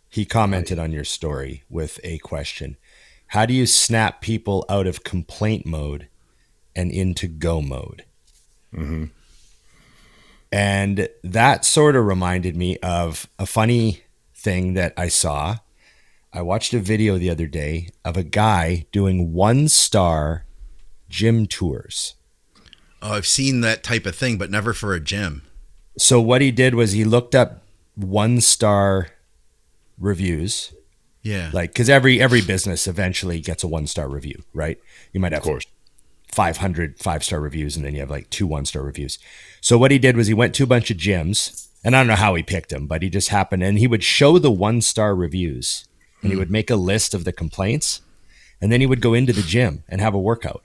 He commented on your story with a question. How do you snap people out of complaint mode and into go mode? Mm-hmm. And that sort of reminded me of a funny thing that I saw. I watched a video the other day of a guy doing 1-star gym tours. Oh, I've seen that type of thing, but never for a gym. So what he did was he looked up 1-star reviews. Yeah. Like, because every business eventually gets a 1-star review, right? You might have 500 5-star reviews, and then you have like 2 1-star reviews. So what he did was he went to a bunch of gyms, and I don't know how he picked them, but he just happened, and he would show the 1-star reviews, and he would make a list of the complaints, and then he would go into the gym and have a workout.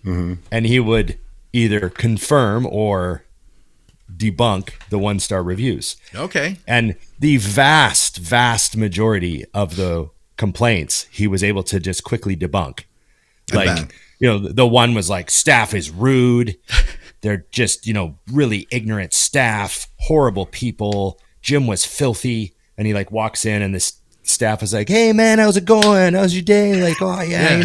Mm-hmm. And he would either confirm or debunk the 1-star reviews. Okay. And the vast majority of the complaints he was able to just quickly debunk. Like, the one was like, staff is rude. They're just, really ignorant staff, horrible people. Gym was filthy. And he like walks in and this staff was like, "Hey man, how's it going? How's your day?" Like, "Oh yeah,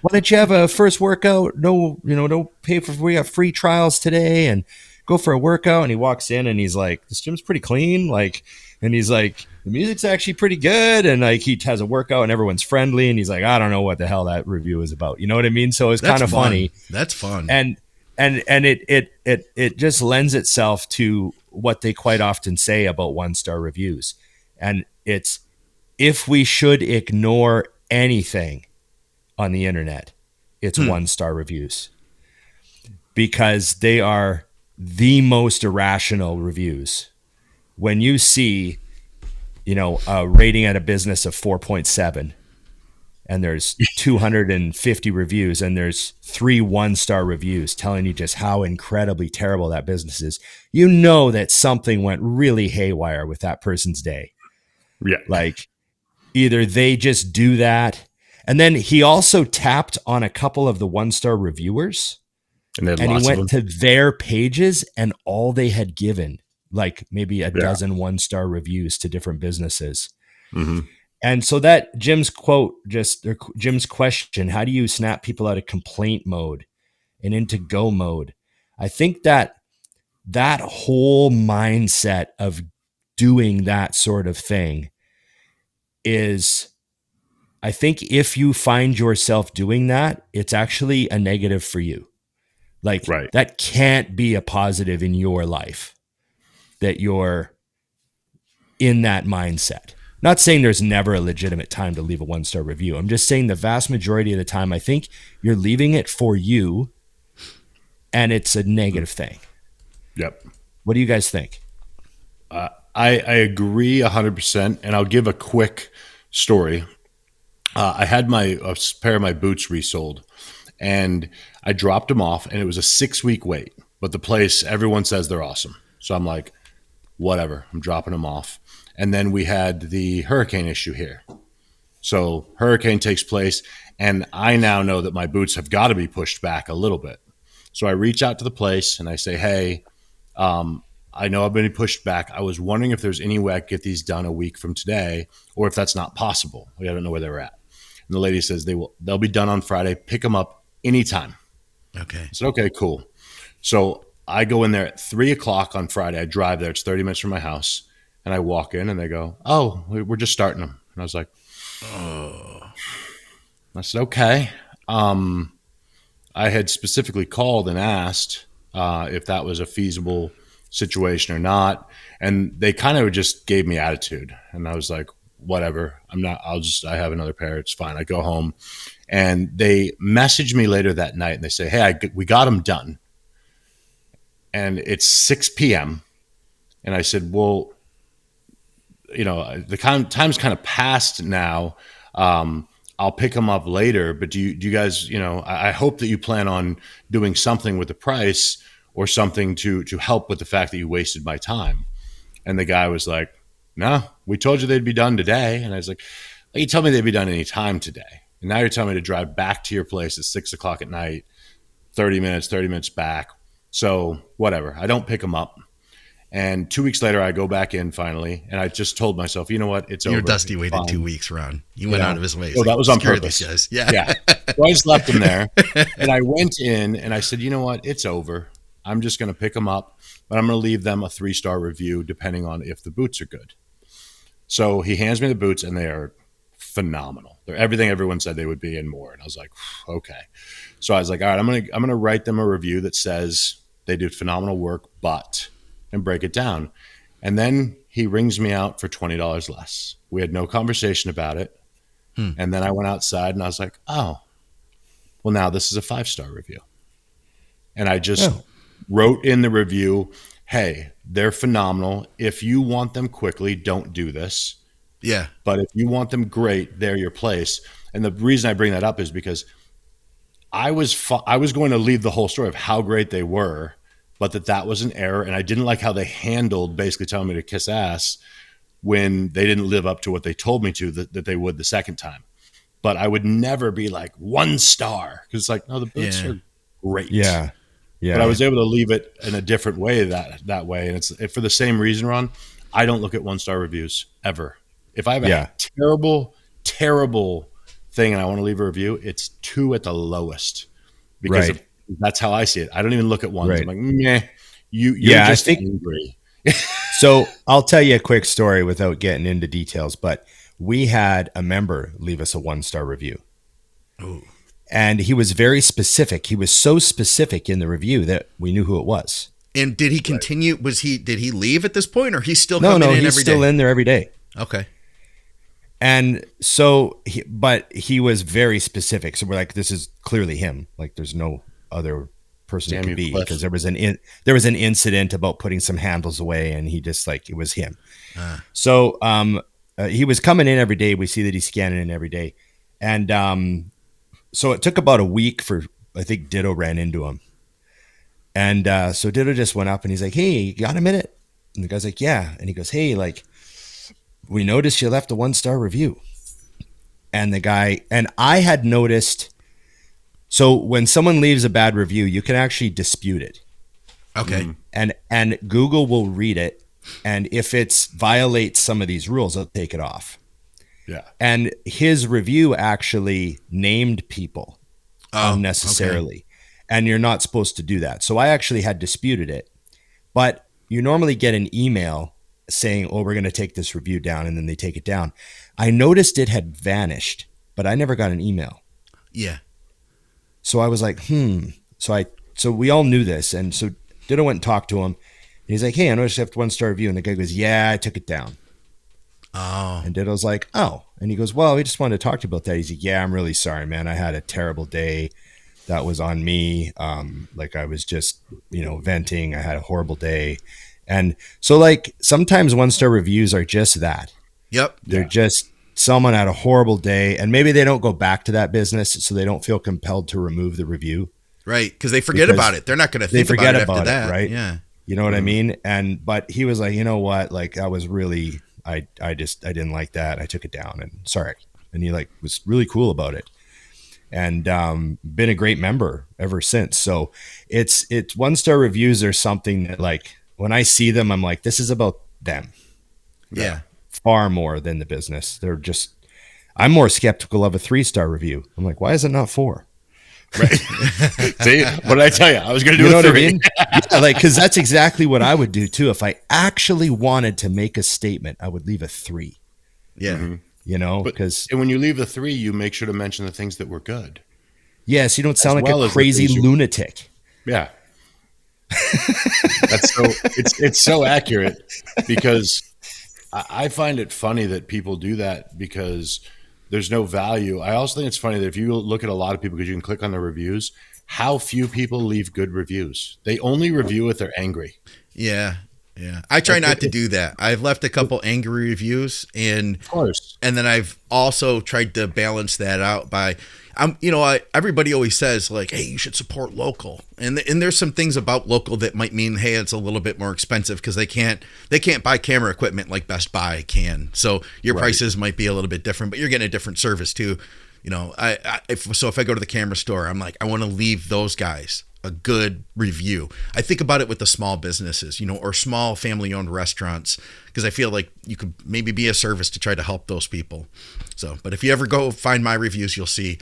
why don't you have a first workout? No, don't pay for, we got free trials today and go for a workout." And he walks in and he's like, "This gym's pretty clean." Like, and he's like, "The music's actually pretty good." And like, he has a workout and everyone's friendly. And he's like, "I don't know what the hell that review is about." You know what I mean? So it's kind of funny. That's fun. And it just lends itself to what they quite often say about 1-star reviews. And it's, if we should ignore anything on the internet, it's 1-star reviews, because they are the most irrational reviews. When you see, a rating at a business of 4.7 and there's 250 reviews and there's 3 1-star reviews telling you just how incredibly terrible that business is, that something went really haywire with that person's day. Yeah. Like, either they just do that. And then he also tapped on a couple of the 1-star reviewers, and he went to their pages, and all they had given, like maybe a dozen 1-star reviews to different businesses. Mm-hmm. And so that Jim's question, how do you snap people out of complaint mode and into go mode? I think that whole mindset of doing that sort of thing is, I think if you find yourself doing that, it's actually a negative for you. Like, that can't be a positive in your life, that you're in that mindset. Not saying there's never a legitimate time to leave a 1-star review. I'm just saying the vast majority of the time, I think you're leaving it for you, and it's a negative thing. Yep. What do you guys think? I agree 100%, and I'll give a quick story. I had a pair of my boots resold, and I dropped them off, and it was a 6-week wait. But the place, everyone says they're awesome. So I'm like, whatever, I'm dropping them off. And then we had the hurricane issue here. So hurricane takes place, and I now know that my boots have got to be pushed back a little bit. So I reach out to the place, and I say, "Hey, I know I've been pushed back. I was wondering if there's any way I could get these done a week from today, or if that's not possible." I don't know where they're at. And the lady says they'll be done on Friday. Pick them up anytime. Okay. I said, okay, cool. So I go in there at 3:00 on Friday. I drive there. It's 30 minutes from my house. And I walk in and they go, "Oh, we're just starting them." And I was like, "Oh." I said, "Okay." I had specifically called and asked if that was a feasible situation or not. And they kind of just gave me attitude. And I was like, whatever, I have another pair. It's fine. I go home, and they message me later that night and they say, "Hey, we got them done." And it's 6 p.m. And I said, "Well, the time's kind of passed now. I'll pick them up later, but do you guys, I hope that you plan on doing something with the price or something to help with the fact that you wasted my time." And the guy was like, "No, we told you they'd be done today." And I was like, "You told me they'd be done any time today. And now you're telling me to drive back to your place at 6:00 at night, 30 minutes back. So whatever, I don't pick them up." And 2 weeks later, I go back in finally, and I just told myself, you know what, it's over. Your Dusty waited 2 weeks, Ron. You went out of his way. So that was on purpose. Yeah. So I just left him there, and I went in, and I said, you know what, it's over. I'm just going to pick them up, but I'm going to leave them a 3-star review depending on if the boots are good. So he hands me the boots, and they are phenomenal. They're everything everyone said they would be and more. And I was like, okay. So I was like, all right, I'm going to write them a review that says they did phenomenal work, and break it down. And then he rings me out for $20 less. We had no conversation about it. And then I went outside and I was like, oh, well, now this is a 5-star review. And I just wrote in the review, "Hey, they're phenomenal. If you want them quickly, don't do this. Yeah. But if you want them great, they're your place." And the reason I bring that up is because I was going to leave the whole story of how great they were, but that was an error. And I didn't like how they handled basically telling me to kiss ass when they didn't live up to what they told me to, that they would the second time. But I would never be like 1 star, because it's like, no, the boots are great. Yeah. But I was able to leave it in a different way that way. And it's for the same reason, Ron. I don't look at 1-star reviews ever. If I have a terrible thing and I want to leave a review, it's 2 at the lowest because that's how I see it. I don't even look at ones. I'm like, meh, you're just angry. So I'll tell you a quick story without getting into details, but we had a member leave us a 1-star review. Ooh. And he was very specific. He was so specific in the review that we knew who it was. And did he continue? Did he leave at this point, or he's still coming in every day? No, he's still in there every day. Okay. And so, but he was very specific. So we're like, this is clearly him. Like, there's no other person it could be, because there was an incident about putting some handles away, and he just like, it was him. So he was coming in every day. We see that he's scanning in every day, and so it took about a week for, I think Ditto ran into him. And so Ditto just went up and he's like, hey, you got a minute? And the guy's like, yeah. And he goes, hey, like, we noticed you left a 1-star review. And the guy, and I had noticed, so when someone leaves a bad review, you can actually dispute it. Okay. And Google will read it. And if it violates some of these rules, they'll take it off. Yeah. And his review actually named people unnecessarily. Okay. And you're not supposed to do that. So I actually had disputed it. But you normally get an email saying, oh, we're going to take this review down, and then they take it down. I noticed it had vanished, but I never got an email. Yeah. So I was like, So we all knew this. And so Ditto went and talked to him. And he's like, hey, I noticed you left 1-star review. And the guy goes, yeah, I took it down. Oh. And Ditto's like, oh. And he goes, well, we just wanted to talk to you about that. He's like, yeah, I'm really sorry, man. I had a terrible day. That was on me. Like, I was just, venting. I had a horrible day. And so, like, sometimes 1-star reviews are just that. Yep. They're just someone had a horrible day, and maybe they don't go back to that business, so they don't feel compelled to remove the review. Right. Because they forget about it. They're not going to think about it after that. Right. Yeah. You know what I mean? But he was like, you know what? Like, I was really, I didn't like that. I took it down, and sorry. And he like was really cool about it. And been a great member ever since. So it's 1-star reviews are something that, like, when I see them, I'm like, this is about them. Yeah. Far more than the business. I'm more skeptical of a 3-star review. I'm like, why is it not 4? Right. See, what did I tell you? I was going to do what 3. I mean? Yeah, like, because that's exactly what I would do too. If I actually wanted to make a statement, I would leave a 3. Yeah. Mm-hmm. Because and when you leave a 3, you make sure to mention the things that were good. Yes, you don't sound like a crazy lunatic. Yeah. That's so it's so accurate, because I find it funny that people do that because there's no value. I also think it's funny that if you look at a lot of people, because you can click on the reviews, how few people leave good reviews. They only review if they're angry. Yeah. Yeah. I try not to do that. I've left a couple angry reviews, and of course. And then I've also tried to balance that out by everybody always says, like, hey, you should support local. And there's some things about local that might mean, hey, it's a little bit more expensive because they can't buy camera equipment like Best Buy can. So your prices might be a little bit different, but you're getting a different service too. If I go to the camera store, I'm like, I want to leave those guys a good review. I think about it with the small businesses, or small family-owned restaurants, because I feel like you could maybe be a service to try to help those people. So, but if you ever go find my reviews, you'll see,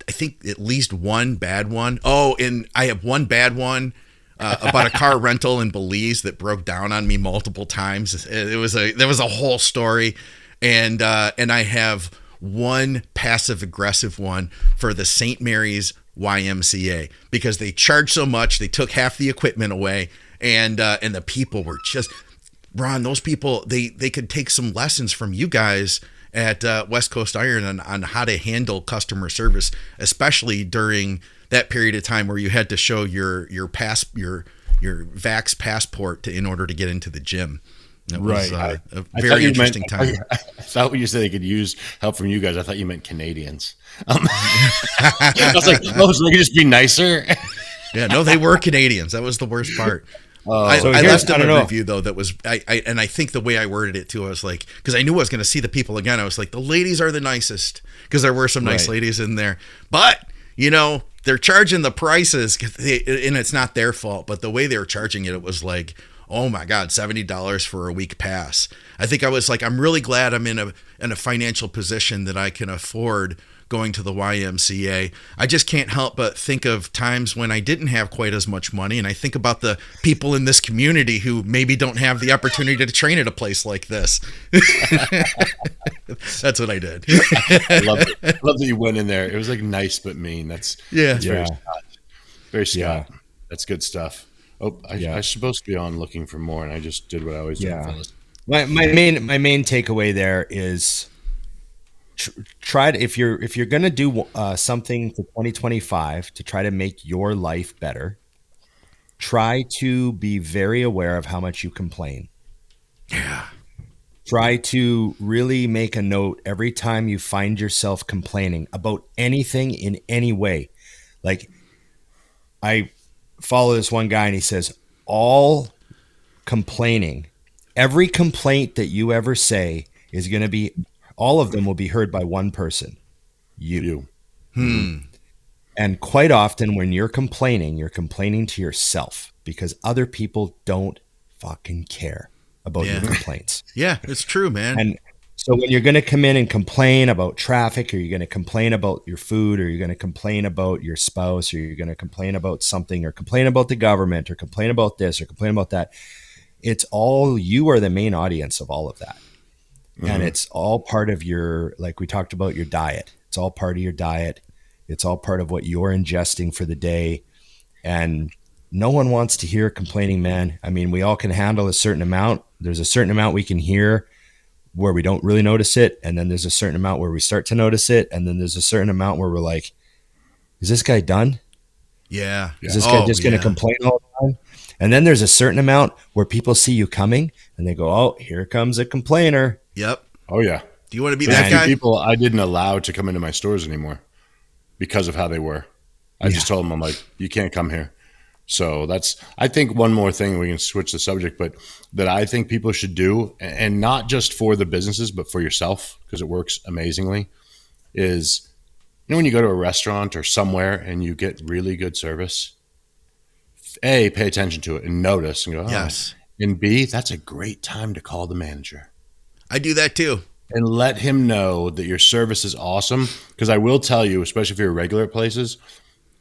I think, at least one bad one. Oh, and I have one bad one about a car rental in Belize that broke down on me multiple times. There was a whole story, and I have one passive aggressive one for the St. Mary's YMCA, because they charged so much, they took half the equipment away, and the people were just, Ron, those people, they could take some lessons from you guys at West Coast Iron on how to handle customer service, especially during that period of time where you had to show your Vax passport in order to get into the gym. It was a very interesting time. I thought when you said they could use help from you guys, I thought you meant Canadians. I was like, so they could just be nicer. Yeah, no, they were Canadians. That was the worst part. I left them a review though that was I think the way I worded it too, I was like, because I knew I was going to see the people again. I was like, the ladies are the nicest, because there were some nice ladies in there, but they're charging the prices, and it's not their fault, but the way they were charging it was like, oh my God, $70 for a week pass. I think I was like, I'm really glad I'm in a financial position that I can afford going to the YMCA. I just can't help but think of times when I didn't have quite as much money, and I think about the people in this community who maybe don't have the opportunity to train at a place like this. That's what I did. I love it. I love that you went in there. It was like nice but mean. That's very Scott. Very Scott. Yeah. That's good stuff. Oh, I'm supposed to be on looking for more, and I just did what I always do. My main takeaway there is try to, if you're going to do something for 2025 to try to make your life better, try to be very aware of how much you complain. Yeah. Try to really make a note every time you find yourself complaining about anything in any way. Like, I follow this one guy and he says, all complaining, every complaint that you ever say is going to be, all of them will be heard by one person, you. And quite often when you're complaining to yourself, because other people don't fucking care about your complaints. Yeah, it's true, man. And so when you're going to come in and complain about traffic, or you're going to complain about your food, or you're going to complain about your spouse, or you're going to complain about something, or complain about the government, or complain about this, or complain about that, it's all, you are the main audience of all of that. And it's all part of your, like we talked about, your diet. It's all part of your diet. It's all part of what you're ingesting for the day. And no one wants to hear complaining, man. I mean, we all can handle a certain amount. There's a certain amount we can hear where we don't really notice it. And then there's a certain amount where we start to notice it. And then there's a certain amount where we're like, is this guy done? Yeah. Is this guy just going to complain all the time? And then there's a certain amount where people see you coming and they go, oh, here comes a complainer. Yep. Oh, yeah. Do you want to be that guy? People I didn't allow to come into my stores anymore because of how they were. I just told them, I'm like, you can't come here. So that's, I think, one more thing, we can switch the subject, but that I think people should do, and not just for the businesses, but for yourself, because it works amazingly, is, you know, when you go to a restaurant or somewhere and you get really good service, A, pay attention to it and notice and go, oh. Yes. And B, that's a great time to call the manager. I do that too. And let him know that your service is awesome. Because I will tell you, especially if you're regular at places,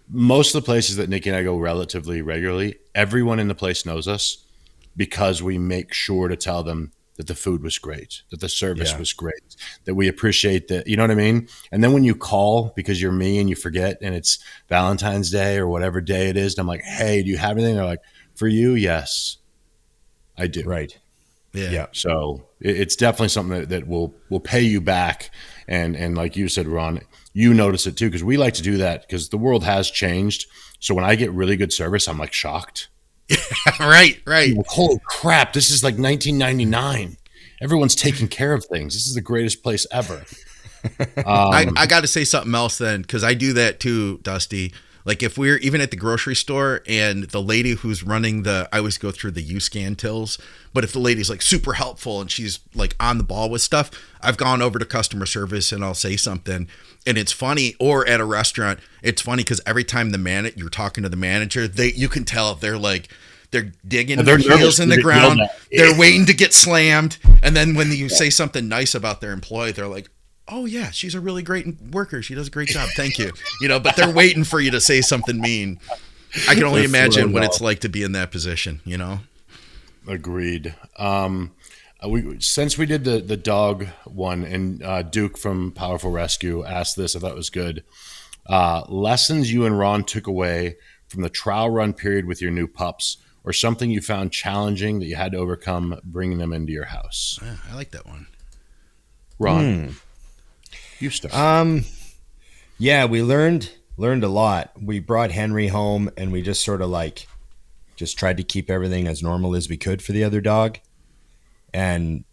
most of the places that Nikki and I go relatively regularly, everyone in the place knows us because we make sure to tell them that the food was great, that the service was great, that we appreciate that, you know what I mean? And then when you call because you're me and you forget and it's Valentine's Day or whatever day it is, and I'm like, hey, do you have anything? They're like, for you, yes, I do. Right. Yeah. So it's definitely something that will pay you back. And like you said, Ron, you notice it too, because we like to do that because the world has changed. So when I get really good service, I'm like shocked. Right. Like, holy crap, this is like 1999. Everyone's taking care of things. This is the greatest place ever. I got to say something else then, because I do that too, Dusty. Like if we're even at the grocery store and the lady who's running I always go through the U-scan tills, but if the lady's like super helpful and she's like on the ball with stuff, I've gone over to customer service and I'll say something. And it's funny, or at a restaurant, it's funny because every time you're talking to the manager, you can tell they're digging their heels in the ground. They're waiting to get slammed. And then when you say something nice about their employee, they're like, oh yeah, she's a really great worker. She does a great job. Thank you. But they're waiting for you to say something mean. I can only imagine what it's like to be in that position, Agreed. Since we did the dog one, and Duke from Powerful Rescue asked this, I thought it was good. Lessons you and Ron took away from the trial run period with your new pups, or something you found challenging that you had to overcome bringing them into your house. Yeah, I like that one. Ron, you start. Yeah, we learned a lot. We brought Henry home and we just sort of just tried to keep everything as normal as we could for the other dog, and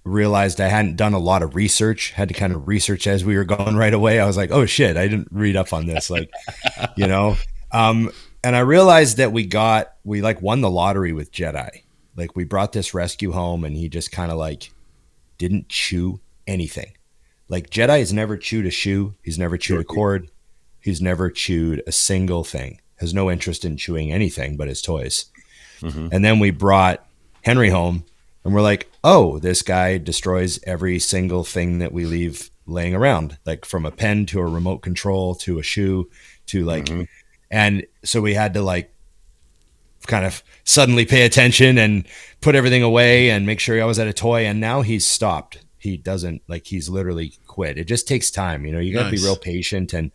realized I hadn't done a lot of research, had to kind of research as we were going right away. I was like, oh shit, I didn't read up on this. And I realized that we won the lottery with Jedi. Like we brought this rescue home and he just kind of didn't chew anything. Like Jedi has never chewed a shoe. He's never chewed a cord. He's never chewed a single thing. Has no interest in chewing anything but his toys. Mm-hmm. And then we brought Henry home, and we're like, oh, this guy destroys every single thing that we leave laying around, like from a pen to a remote control to a shoe to like, and so we had to like kind of suddenly pay attention and put everything away and make sure I was at a toy. And now he's stopped. He doesn't, like, he's literally quit. It just takes time. You know, you got to be real patient and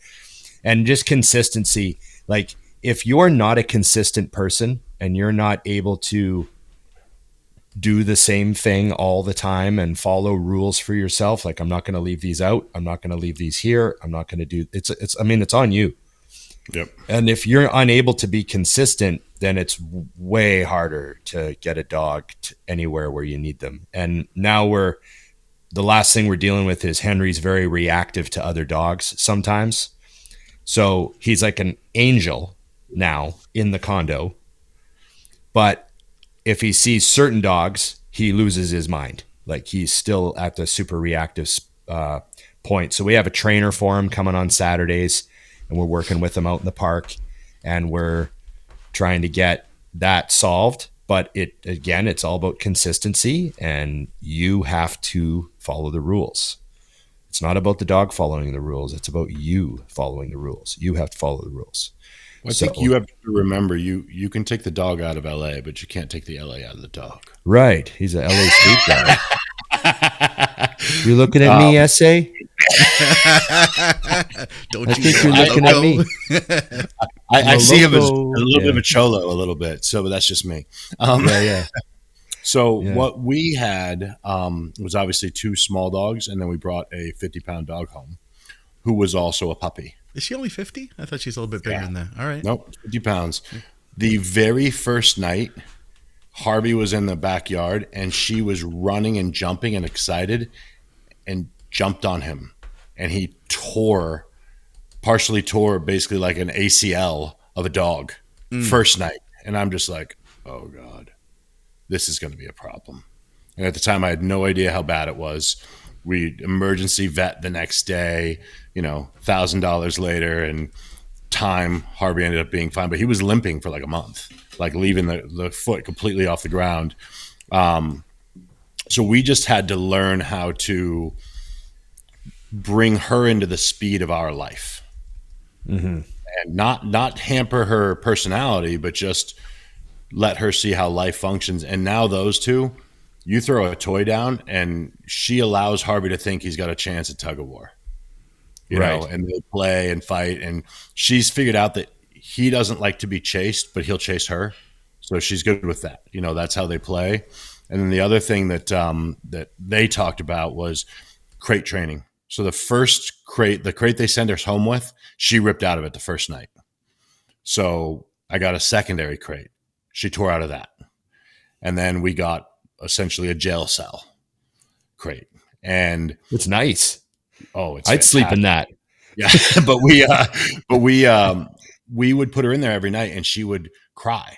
just consistency. Like, if you're not a consistent person and you're not able to do the same thing all the time and follow rules for yourself, like, I'm not going to leave these out. I'm not going to leave these here. I'm not going to do I mean, it's on you. Yep. And if you're unable to be consistent, then it's way harder to get a dog anywhere where you need them. And now the last thing we're dealing with is Henry's very reactive to other dogs sometimes. So he's like an angel now in the condo. But if he sees certain dogs, he loses his mind. Like, he's still at the super reactive point. So we have a trainer for him coming on Saturdays, and we're working with him out in the park, and we're trying to get that solved. But it's all about consistency, and you have to follow the rules. It's not about the dog following the rules. It's about you following the rules. You have to follow the rules. Well, I think you have to remember, you can take the dog out of LA, but you can't take the LA out of the dog. Right. He's an LA street guy. You looking at me, SA? Don't I think you're looking at me. I see him as a little bit of a cholo, a little bit. So that's just me. So what we had was obviously 2 small dogs, and then we brought a 50-pound dog home, who was also a puppy. Is she only 50? I thought she's a little bit bigger than that. All right. Nope, 50 pounds. The very first night, Harvey was in the backyard, and she was running and jumping and excited and jumped on him. And he partially tore basically like an ACL of a dog first night. And I'm just like, oh God, this is going to be a problem. And at the time I had no idea how bad it was. We emergency vet the next day, $1,000 later, and Harvey ended up being fine, but he was limping for like a month, like leaving the foot completely off the ground. So we just had to learn how to bring her into the speed of our life, and not hamper her personality, but just let her see how life functions. And now those two, you throw a toy down and she allows Harvey to think he's got a chance at tug of war, you know, and they play and fight. And she's figured out that he doesn't like to be chased, but he'll chase her. So she's good with that. That's how they play. And then the other thing that they talked about was crate training. So the first crate, the crate they send us home with, she ripped out of it the first night. So I got a secondary crate. She tore out of that. And then we got essentially a jail cell crate. And it's nice. Oh, it's I'd sleep in that. Yeah. but we would put her in there every night, and she would cry.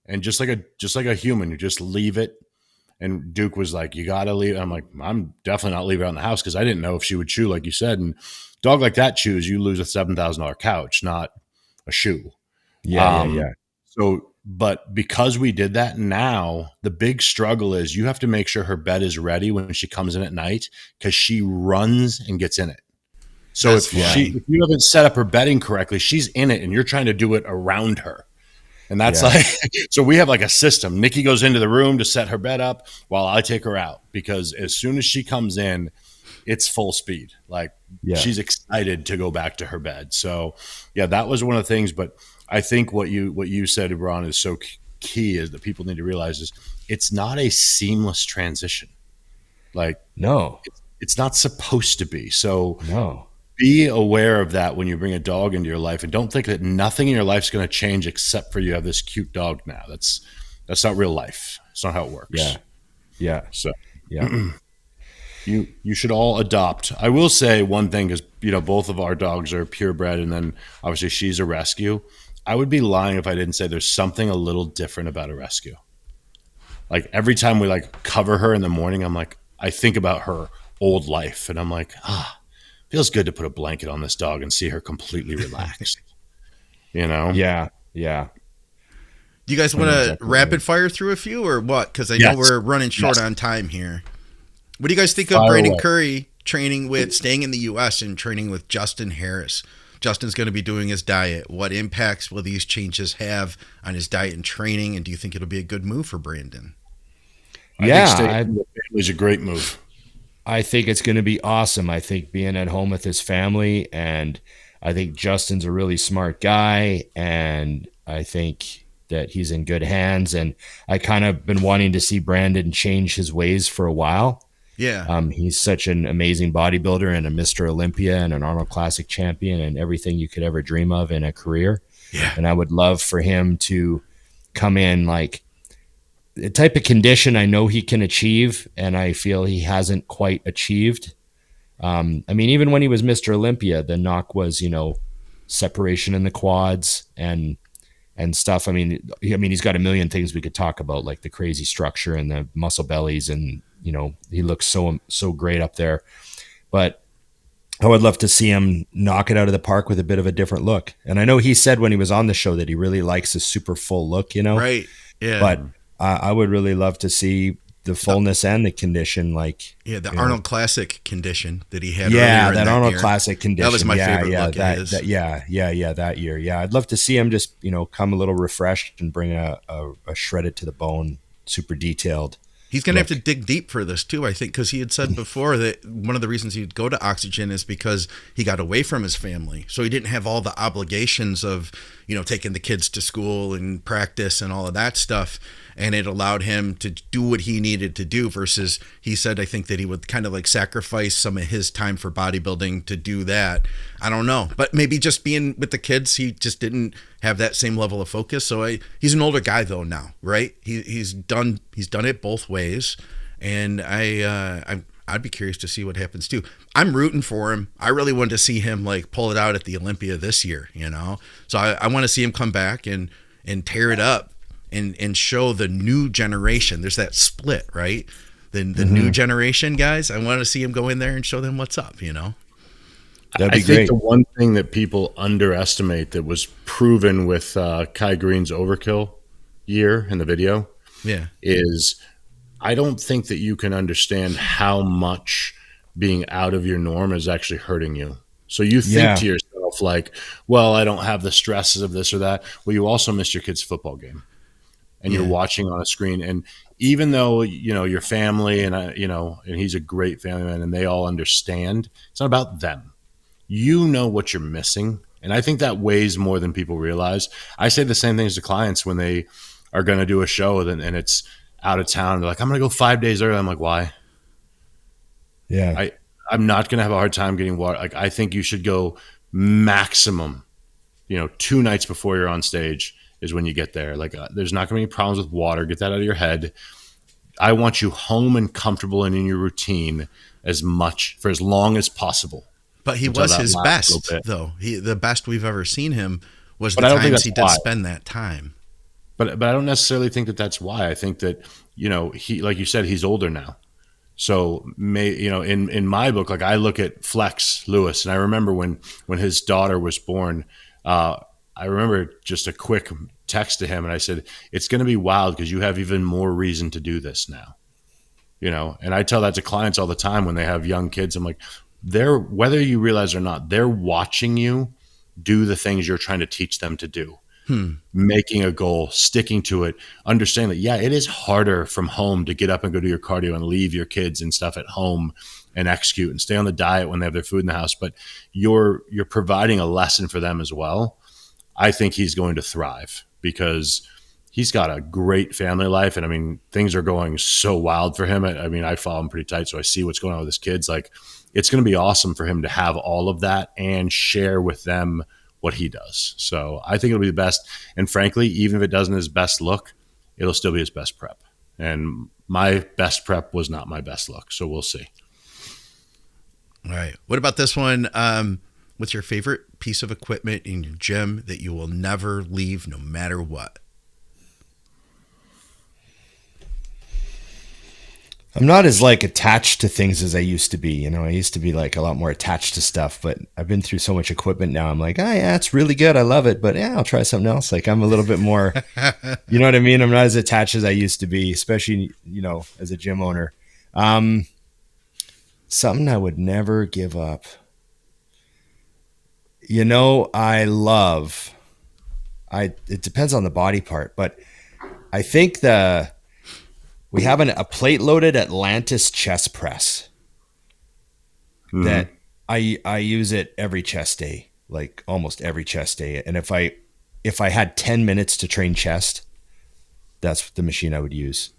And just like a human, you just leave it. And Duke was like, you got to leave. I'm like, I'm definitely not leaving her in the house, because I didn't know if she would chew, like you said. And dog like that chews, you lose a $7,000 couch, not a shoe. Yeah. So, but because we did that, now the big struggle is you have to make sure her bed is ready when she comes in at night, because she runs and gets in it. So if you haven't set up her bedding correctly, she's in it and you're trying to do it around her. And that's like, so we have like a system. Nikki goes into the room to set her bed up while I take her out, because as soon as she comes in, it's full speed. Like she's excited to go back to her bed. So that was one of the things. But I think what you said, Ron, is so key, is that people need to realize is it's not a seamless transition. Like, no, it's not supposed to be. So no. Be aware of that when you bring a dog into your life, and don't think that nothing in your life is going to change except for you have this cute dog now. That's not real life. It's not how it works. Yeah. So you should all adopt. I will say one thing, because both of our dogs are purebred, and then obviously she's a rescue. I would be lying if I didn't say there's something a little different about a rescue. Like every time we like cover her in the morning, I'm like, I think about her old life, and I'm like, feels good to put a blanket on this dog and see her completely relaxed. Yeah. Do you guys want to rapid fire through a few or what? Because I know we're running short on time here. What do you guys think of Brandon Curry staying in the U.S. and training with Justin Harris? Justin's going to be doing his diet. What impacts will these changes have on his diet and training? And do you think it'll be a good move for Brandon? I think staying with the family is a great move. I think it's going to be awesome. I think being at home with his family, and I think Justin's a really smart guy, and I think that he's in good hands. And I kind of been wanting to see Brandon change his ways for a while. Yeah. He's such an amazing bodybuilder and a Mr. Olympia and an Arnold Classic champion and everything you could ever dream of in a career. Yeah. And I would love for him to come in like the type of condition I know he can achieve, and I feel he hasn't quite achieved. I mean, even when he was Mr. Olympia, the knock was, separation in the quads and stuff. I mean, he's got a million things we could talk about, like the crazy structure and the muscle bellies, and he looks so great up there. But I would love to see him knock it out of the park with a bit of a different look. And I know he said when he was on the show that he really likes a super full look, Right. Yeah. But I would really love to see the fullness and the condition, the Arnold Classic condition that he had. Yeah, that Arnold Classic condition. That was my favorite look. That year. Yeah, I'd love to see him just come a little refreshed and bring a shredded to the bone, super detailed. He's going to have to dig deep for this too, I think, because he had said before that one of the reasons he'd go to Oxygen is because he got away from his family. So he didn't have all the obligations of, taking the kids to school and practice and all of that stuff. And it allowed him to do what he needed to do versus he said, I think that he would kind of like sacrifice some of his time for bodybuilding to do that. I don't know, but maybe just being with the kids, he just didn't have that same level of focus. So he's an older guy though now, right? He's done it both ways. And I'd be curious to see what happens too. I'm rooting for him. I really wanted to see him like pull it out at the Olympia this year, So I want to see him come back and tear it up. And show the new generation. There's that split, right? The new generation guys. I want to see him go in there and show them what's up. That'd be great. I think the one thing that people underestimate that was proven with Kai Green's Overkill year in the video, is I don't think that you can understand how much being out of your norm is actually hurting you. So you think to yourself like, well, I don't have the stresses of this or that. Well, you also missed your kid's football game. And you're watching on a screen. And even though, your family and, and he's a great family man and they all understand, it's not about them. What you're missing. And I think that weighs more than people realize. I say the same things to clients when they are going to do a show and it's out of town. They're like, I'm going to go 5 days early. I'm like, why? Yeah. I'm not going to have a hard time getting water. Like, I think you should go maximum, 2 nights before you're on stage is when you get there. Like, there's not going to be any problems with water. Get that out of your head. I want you home and comfortable and in your routine for as long as possible. But he was his best, though. The best we've ever seen him was the times he did spend that time. But I don't necessarily think that that's why. I think that, he, like you said, he's older now. So in my book, like I look at Flex Lewis, and I remember when his daughter was born, I remember just a quick text to him and I said, it's going to be wild because you have even more reason to do this now, and I tell that to clients all the time when they have young kids. I'm like, whether you realize or not, they're watching you do the things you're trying to teach them to do. Making a goal, sticking to it, understanding that, it is harder from home to get up and go do your cardio and leave your kids and stuff at home and execute and stay on the diet when they have their food in the house. But you're providing a lesson for them as well. I think he's going to thrive because he's got a great family life. And I mean, things are going so wild for him. I mean, I follow him pretty tight, so I see what's going on with his kids. Like, it's going to be awesome for him to have all of that and share with them what he does. So I think it'll be the best. And frankly, even if it doesn't his best look, it'll still be his best prep. And my best prep was not my best look. So we'll see. All right. What about this one? What's your favorite piece of equipment in your gym that you will never leave no matter what? I'm not as like attached to things as I used to be. You know, I used to be like a lot more attached to stuff, but I've been through so much equipment now. I'm like, oh yeah, it's really good. I love it, but yeah, I'll try something else. Like I'm a little bit more, you know what I mean? I'm not as attached as I used to be, especially, you know, as a gym owner. Something I would never give up. You know, it depends on the body part, but I think we have a plate loaded Atlantis chest press that I use it every chest day, like almost every chest day. And if I had 10 minutes to train chest, that's the machine I would use.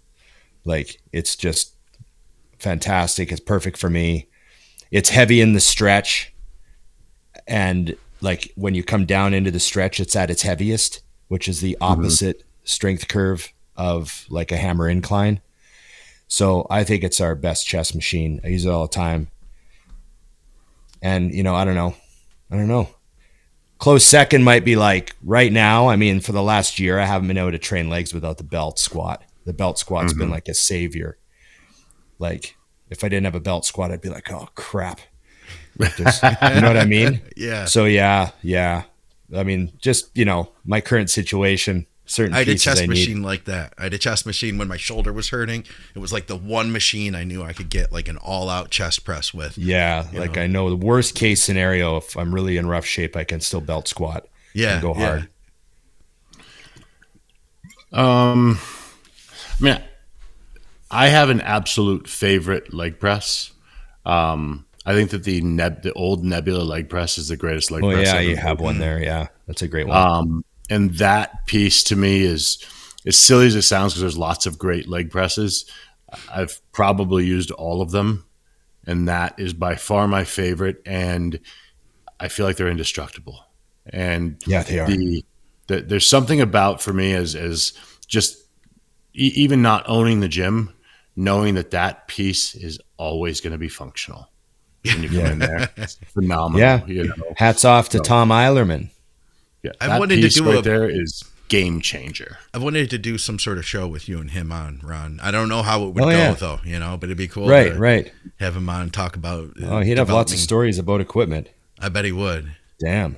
Like it's just fantastic. It's perfect for me. It's heavy in the stretch. And like when you come down into the stretch, it's at its heaviest, which is the opposite strength curve of like a hammer incline. So I think it's our best chest machine. I use it all the time. And, you know, I don't know. Close second might be like right now. I mean, for the last year, I haven't been able to train legs without the belt squat. The belt squat's been like a savior. Like if I didn't have a belt squat, I'd be like, oh crap. Just, you know what I mean? Yeah. So yeah. I mean, just, you know, my current situation, certain I had a pieces chest I machine need. like that. I had a chest machine when my shoulder was hurting. It was like the one machine I knew I could get like an all-out chest press with. Yeah, like I know the worst case scenario, if I'm really in rough shape, I can still belt squat and go hard. I mean, I have an absolute favorite leg press. I think that the old Nebula leg press is the greatest leg press. Oh yeah, you have one there. Yeah, that's a great one. And that piece to me is as silly as it sounds because there's lots of great leg presses. I've probably used all of them, and that is by far my favorite. And I feel like they're indestructible. And yeah, they are. There's something about for me as just even not owning the gym, knowing that piece is always going to be functional. When you come in there, it's phenomenal. Yeah, you know? Hats off to Tom Eilerman. Yeah, I wanted to do right there is game changer. I wanted to do some sort of show with you and him on, Ron. I don't know how it would go though, you know, but it'd be cool. Right. Have him on and talk about. He'd have lots of stories about equipment. I bet he would. Damn.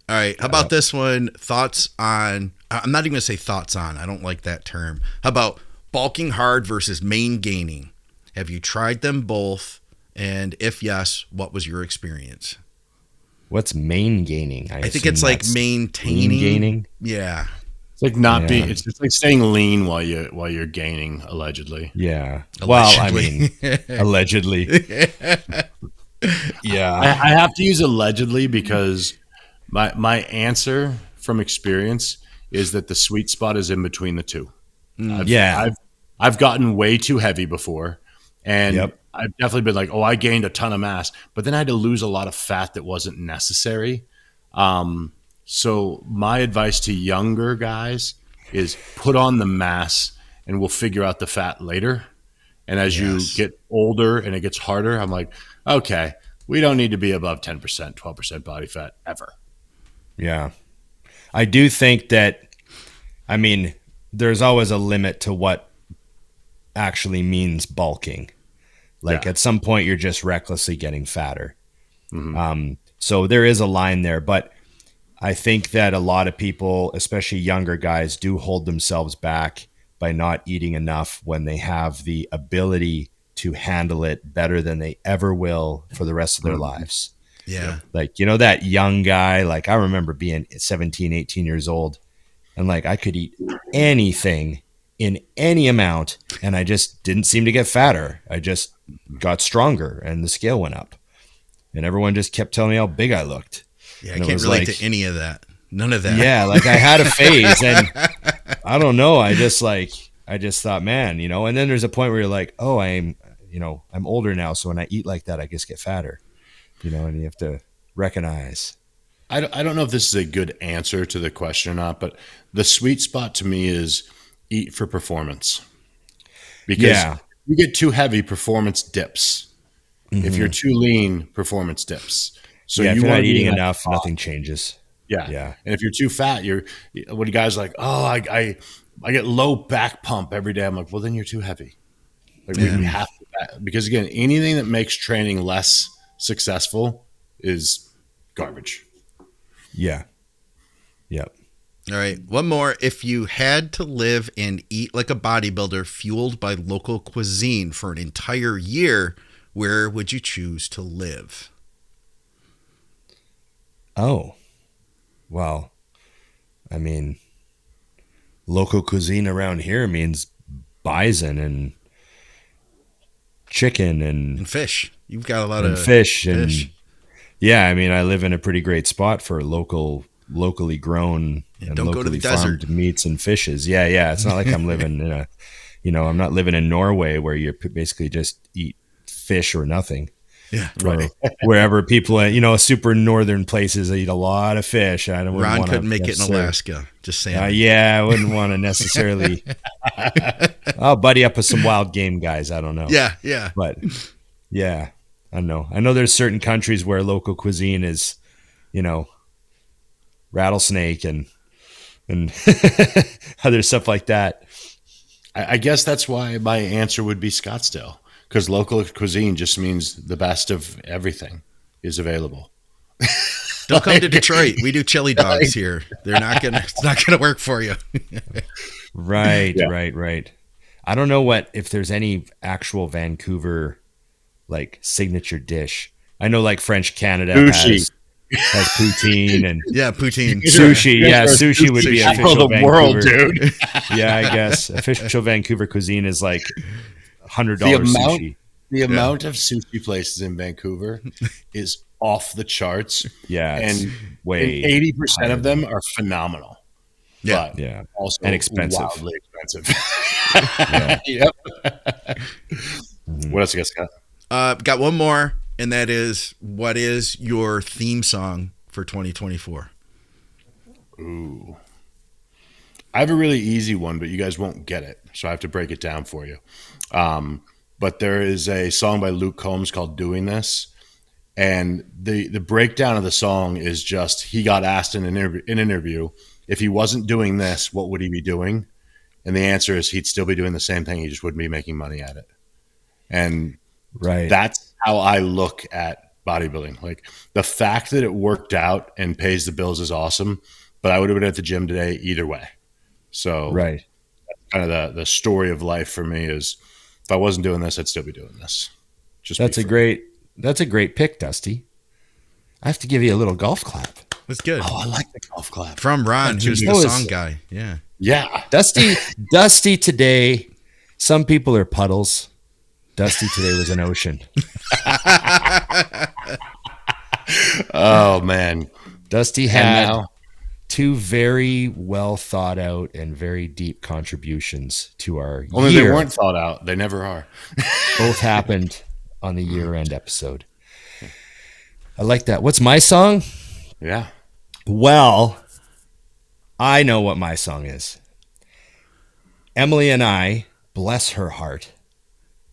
All right. How about this one? Thoughts on? I'm not even gonna say thoughts on. I don't like that term. How about bulking hard versus main gaining? Have you tried them both? And if yes, what was your experience? What's main gaining? I think it's like maintaining. Lean gaining? Yeah. It's like not being. It's just like staying lean while you're gaining, allegedly. Yeah. Well, I mean, allegedly. Yeah. I have to use allegedly because my answer from experience is that the sweet spot is in between the two. I've gotten way too heavy before, and I've definitely been like, oh, I gained a ton of mass, but then I had to lose a lot of fat that wasn't necessary. So my advice to younger guys is put on the mass and we'll figure out the fat later. And as you get older and it gets harder, I'm like, okay, we don't need to be above 10%, 12% body fat ever. Yeah. I do think that, I mean, there's always a limit to what actually means bulking. Like at some point you're just recklessly getting fatter. So there is a line there, but I think that a lot of people, especially younger guys, do hold themselves back by not eating enough when they have the ability to handle it better than they ever will for the rest of their lives. Yeah. Like, you know, that young guy, like I remember being 17, 18 years old and like I could eat anything in any amount and I just didn't seem to get fatter. I just got stronger and the scale went up and everyone just kept telling me how big I looked. Yeah, I can't relate to any of that. None of that. Yeah, like I had a phase and I don't know. I just thought, man, you know, and then there's a point where you're like, oh, I'm older now. So when I eat like that, I just get fatter, you know, and you have to recognize. I don't know if this is a good answer to the question or not, but the sweet spot to me is eat for performance. Because you get too heavy, performance dips. If you're too lean, performance dips. So if you're not eating enough, nothing changes. Yeah. And if you're too fat, when guys like, oh, I get low back pump every day. I'm like, well, then you're too heavy. Like we have to, because again, anything that makes training less successful is garbage. Yeah. Yep. All right. One more. If you had to live and eat like a bodybuilder fueled by local cuisine for an entire year, where would you choose to live? Oh, well, I mean, local cuisine around here means bison and chicken and fish. You've got a lot of fish. And yeah, I mean, I live in a pretty great spot for locally grown and don't locally go to the farmed desert. Meats and fishes. Yeah. It's not like I'm living in I'm not living in Norway where you basically just eat fish or nothing. Yeah, right. Wherever people, super northern places, they eat a lot of fish. Ron couldn't make it in Alaska. Just saying. I wouldn't want to necessarily. I'll buddy up with some wild game guys. I don't know. Yeah. But yeah, I know. I know there's certain countries where local cuisine is, rattlesnake and other stuff like that. I guess that's why my answer would be Scottsdale. Because local cuisine just means the best of everything is available. Don't come to Detroit. We do chili dogs here. It's not gonna work for you. Right. I don't know if there's any actual Vancouver like signature dish. I know like French Canada has poutine and poutine. Sushi. Yeah, sushi would be official the Vancouver. World, dude. Yeah, I guess official Vancouver cuisine is like $100 sushi. The amount of sushi places in Vancouver is off the charts. Yeah, and 80% of them are phenomenal. Yeah, but also and expensive. Wildly expensive. Yep. What else you guys got? Got one more, and that is, what is your theme song for 2024? Ooh. I have a really easy one, but you guys won't get it, so I have to break it down for you. But there is a song by Luke Combs called "Doing This," and the breakdown of the song is just, he got asked in an interview, if he wasn't doing this, what would he be doing? And the answer is he'd still be doing the same thing. He just wouldn't be making money at it. And that's how I look at bodybuilding. Like, the fact that it worked out and pays the bills is awesome, but I would have been at the gym today either way. So that's kind of the story of life for me is, if I wasn't doing this, I'd still be doing this. That's a great pick, Dusty. I have to give you a little golf clap. That's good. Oh, I like the golf clap. From Ron, who's the song guy. Yeah. Yeah. Dusty today, some people are puddles. Dusty today was an ocean. Oh, man. Dusty had two very well thought out and very deep contributions to our Only year. They weren't thought out. They never are. Both happened on the year-end episode. I like that. What's my song? Yeah. Well, I know what my song is. Emily and I, bless her heart,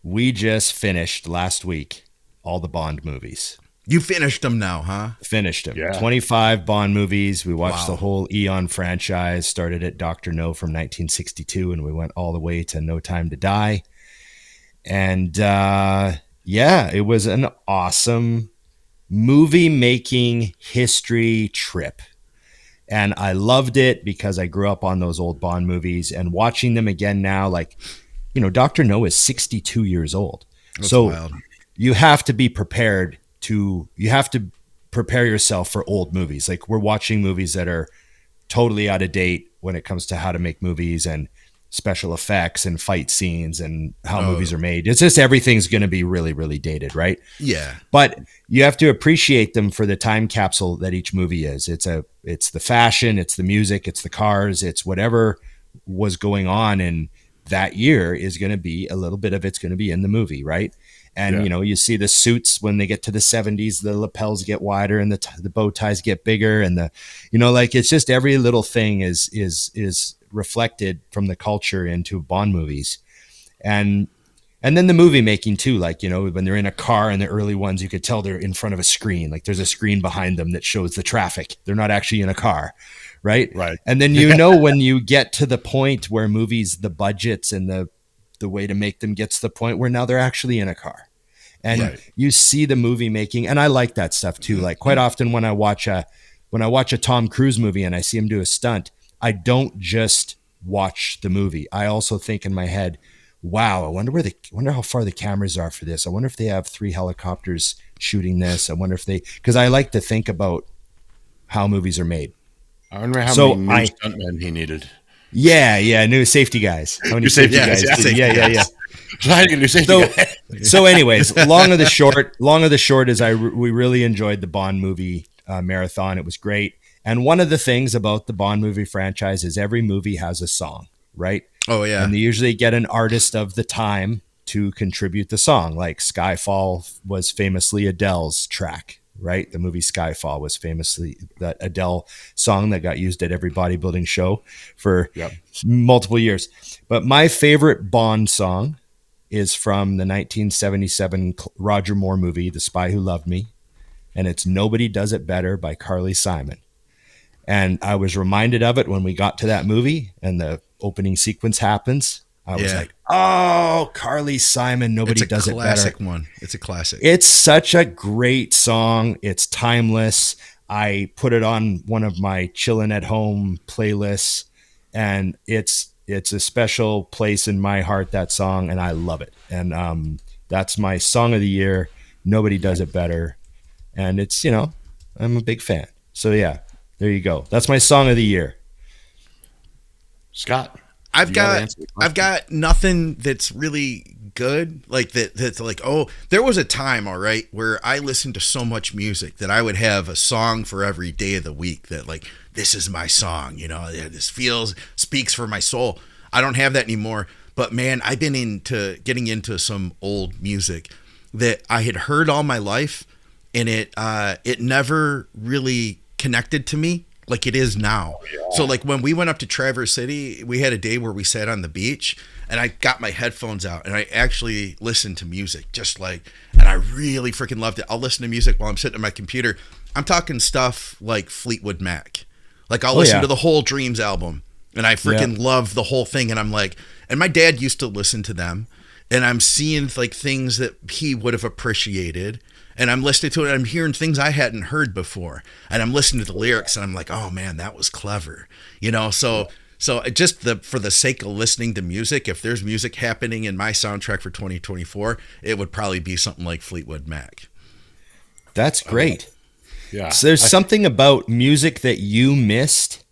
we just finished last week all the Bond movies. You finished them now, huh? Finished them. Yeah. 25 Bond movies. We watched the whole Eon franchise. Started at Dr. No from 1962, and we went all the way to No Time to Die. And it was an awesome movie-making history trip. And I loved it because I grew up on those old Bond movies, and watching them again now, Dr. No is 62 years old. That's so wild. You have to be prepared you have to prepare yourself for old movies. Like, we're watching movies that are totally out of date when it comes to how to make movies and special effects and fight scenes and how movies are made. It's just, everything's going to be really, really dated, right? Yeah. But you have to appreciate them for the time capsule that each movie is. It's the fashion, it's the music, it's the cars, it's whatever was going on in that year is going to be, a little bit of it's going to be in the movie, right? And, you see the suits when they get to the 70s, the lapels get wider and the bow ties get bigger. And it's just, every little thing is reflected from the culture into Bond movies. And then the movie making too, when they're in a car in the early ones, you could tell they're in front of a screen. Like, there's a screen behind them that shows the traffic. They're not actually in a car. Right. Right. And then, when you get to the point where movies, the budgets and the the way to make them gets to the point where now they're actually in a car. And you see the movie making, and I like that stuff too. Like quite often when I watch a Tom Cruise movie and I see him do a stunt, I don't just watch the movie. I also think in my head, wow, I wonder how far the cameras are for this. I wonder if they have 3 helicopters shooting this. I wonder if because I like to think about how movies are made. I wonder how many new stuntmen he needed. Yeah, new safety guys. How many safety guys? Yeah. So anyways, long of the short is we really enjoyed the Bond movie marathon. It was great. And one of the things about the Bond movie franchise is every movie has a song, right? Oh yeah. And they usually get an artist of the time to contribute the song. Like Skyfall was famously Adele's track, right? The movie Skyfall was famously that Adele song that got used at every bodybuilding show for multiple years. But my favorite Bond song is from the 1977 Roger Moore movie, The Spy Who Loved Me. And it's Nobody Does It Better by Carly Simon. And I was reminded of it when we got to that movie and the opening sequence happens. I was like, oh, Carly Simon, Nobody Does It Better. It's a classic. It's such a great song. It's timeless. I put it on one of my chillin' at home playlists, and it's a special place in my heart, that song, and I love it. And that's my song of the year. Nobody Does It Better. And it's, I'm a big fan. So yeah, there you go. That's my song of the year. Scott, I've got nothing that's really good like that. That's like, oh, there was a time, all right, where I listened to so much music that I would have a song for every day of the week that like, this is my song, this speaks for my soul. I don't have that anymore, but man, I've been getting into some old music that I had heard all my life, and it never really connected to me like it is now. Yeah. So like when we went up to Traverse City, we had a day where we sat on the beach, and I got my headphones out and I actually listened to music and I really freaking loved it. I'll listen to music while I'm sitting at my computer. I'm talking stuff like Fleetwood Mac. Like I'll listen to the whole Dreams album, and I freaking love the whole thing. And I'm like, and my dad used to listen to them, and I'm seeing like things that he would have appreciated. And I'm listening to it, and I'm hearing things I hadn't heard before. And I'm listening to the lyrics, and I'm like, oh man, that was clever. So just for the sake of listening to music, if there's music happening in my soundtrack for 2024, it would probably be something like Fleetwood Mac. That's great. Yeah. So there's something about music that you missed,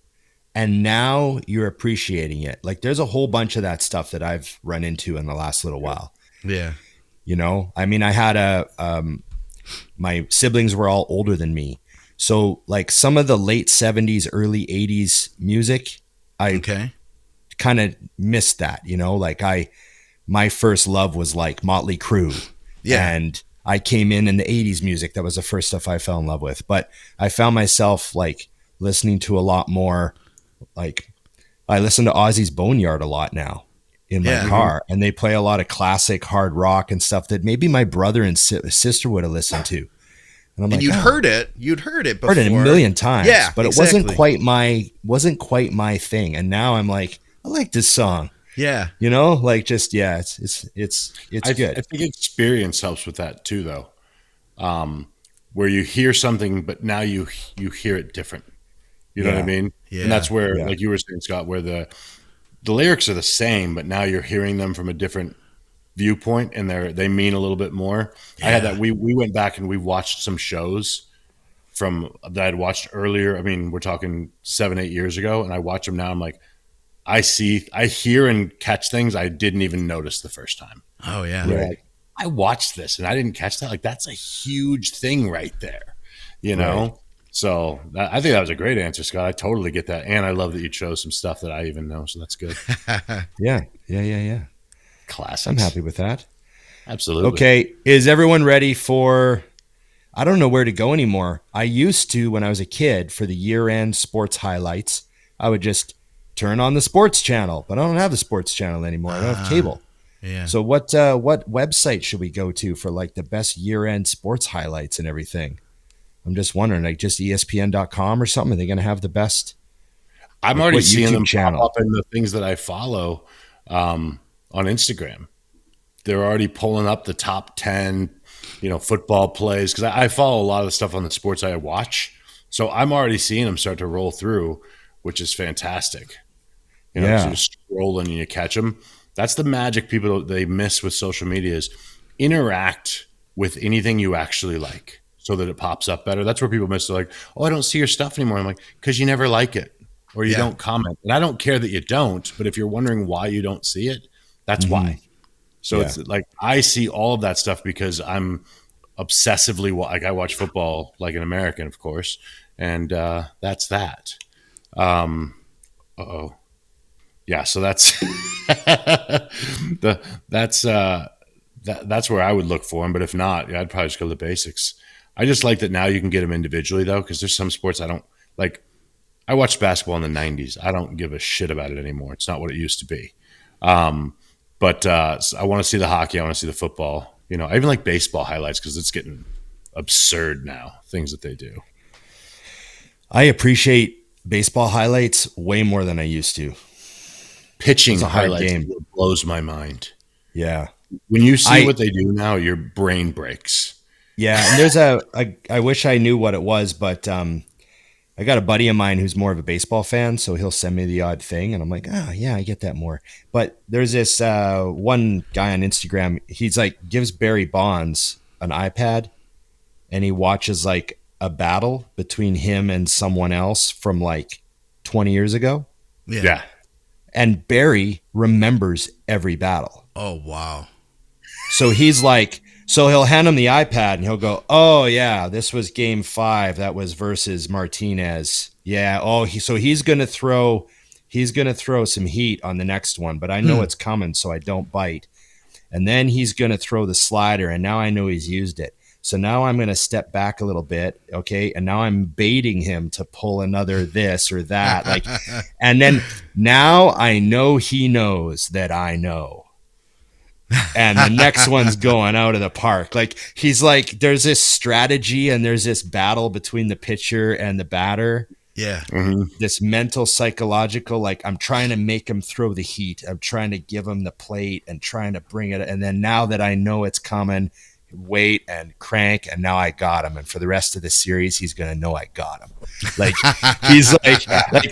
and now you're appreciating it. Like there's a whole bunch of that stuff that I've run into in the last little while. Yeah. I mean, I had my siblings were all older than me. So like some of the late 70s, early 80s music, I kind of missed that, like my first love was like Motley Crue. Yeah. And I came in the 80s music. That was the first stuff I fell in love with. But I found myself like listening to a lot more, like I listen to Ozzy's Boneyard a lot now in my car, and they play a lot of classic hard rock and stuff that maybe my brother and sister would have listened to. And I'm like, you'd heard it before. Heard it a million times. Yeah, but it wasn't quite my thing. And now I'm like, I like this song. Yeah. Like just, it's good. I think experience helps with that too, though. Where you hear something, but now you hear it different. You know what I mean? Yeah. And that's where, like you were saying, Scott, where the lyrics are the same, but now you're hearing them from a different viewpoint, and they mean a little bit more. Yeah. I had that. We went back and we watched some shows that I'd watched earlier. I mean, we're talking 7-8 years ago, and I watch them now. I'm like, I hear and catch things I didn't even notice the first time. Oh yeah. Right. Like, I watched this and I didn't catch that. Like that's a huge thing right there, Right. So I think that was a great answer, Scott. I totally get that. And I love that you chose some stuff that I even know. So that's good. Yeah. Classics. I'm happy with that. Absolutely. Okay. Is everyone ready for, I don't know where to go anymore. I used to, when I was a kid, for the year-end sports highlights, I would just turn on the sports channel, but I don't have the sports channel anymore. I don't have cable. Yeah. So what website should we go to for like the best year-end sports highlights and everything? I'm just wondering, like just ESPN.com or something. Are they going to have the best? I'm already seeing them pop up in the things that I follow on on Instagram. They're already pulling up the top 10, football plays. Because I follow a lot of the stuff on the sports I watch. So I'm already seeing them start to roll through, which is fantastic. So you're scrolling and you catch them. That's the magic they miss with social media is interact with anything you actually like so that it pops up better. That's where people miss. They're like, oh, I don't see your stuff anymore. I'm like, because you never like it or you don't comment. And I don't care that you don't, but if you're wondering why you don't see it, that's why. So it's like I see all of that stuff because I'm obsessively like I watch football like an American, of course, and that's that. Yeah, so that's that's where I would look for them. But if not, I'd probably just go to the basics. I just like that now you can get them individually though, because there's some sports I don't like. I watched basketball in the 90s. I don't give a shit about it anymore. It's not what it used to be. But I want to see the hockey. I want to see the football. I even like baseball highlights because it's getting absurd now, things that they do. I appreciate baseball highlights way more than I used to. Pitching highlights blows my mind. Yeah. When you see what they do now, your brain breaks. Yeah. And there's I wish I knew what it was, but I got a buddy of mine who's more of a baseball fan, so he'll send me the odd thing, and I'm like, yeah, I get that more. But there's this one guy on Instagram. He's like gives Barry Bonds an iPad, and he watches like a battle between him and someone else from like 20 years ago. Yeah. And Barry remembers every battle. Oh, wow. So he's like, so he'll hand him the iPad and he'll go, oh yeah, this was game 5. That was versus Martinez. Yeah. Oh, he's going to throw some heat on the next one, but I know it's coming, so I don't bite. And then he's going to throw the slider, and now I know he's used it. So now I'm going to step back a little bit. Okay. And now I'm baiting him to pull another this or that. Like, and then now I know he knows that I know. And the next one's going out of the park. Like, he's like, there's this strategy and there's this battle between the pitcher and the batter. Yeah. Mm-hmm. This mental, psychological, like, I'm trying to make him throw the heat. I'm trying to give him the plate and trying to bring it. And then now that I know it's coming, wait and crank, and now I got him. And for the rest of the series, he's going to know I got him. Like, he's like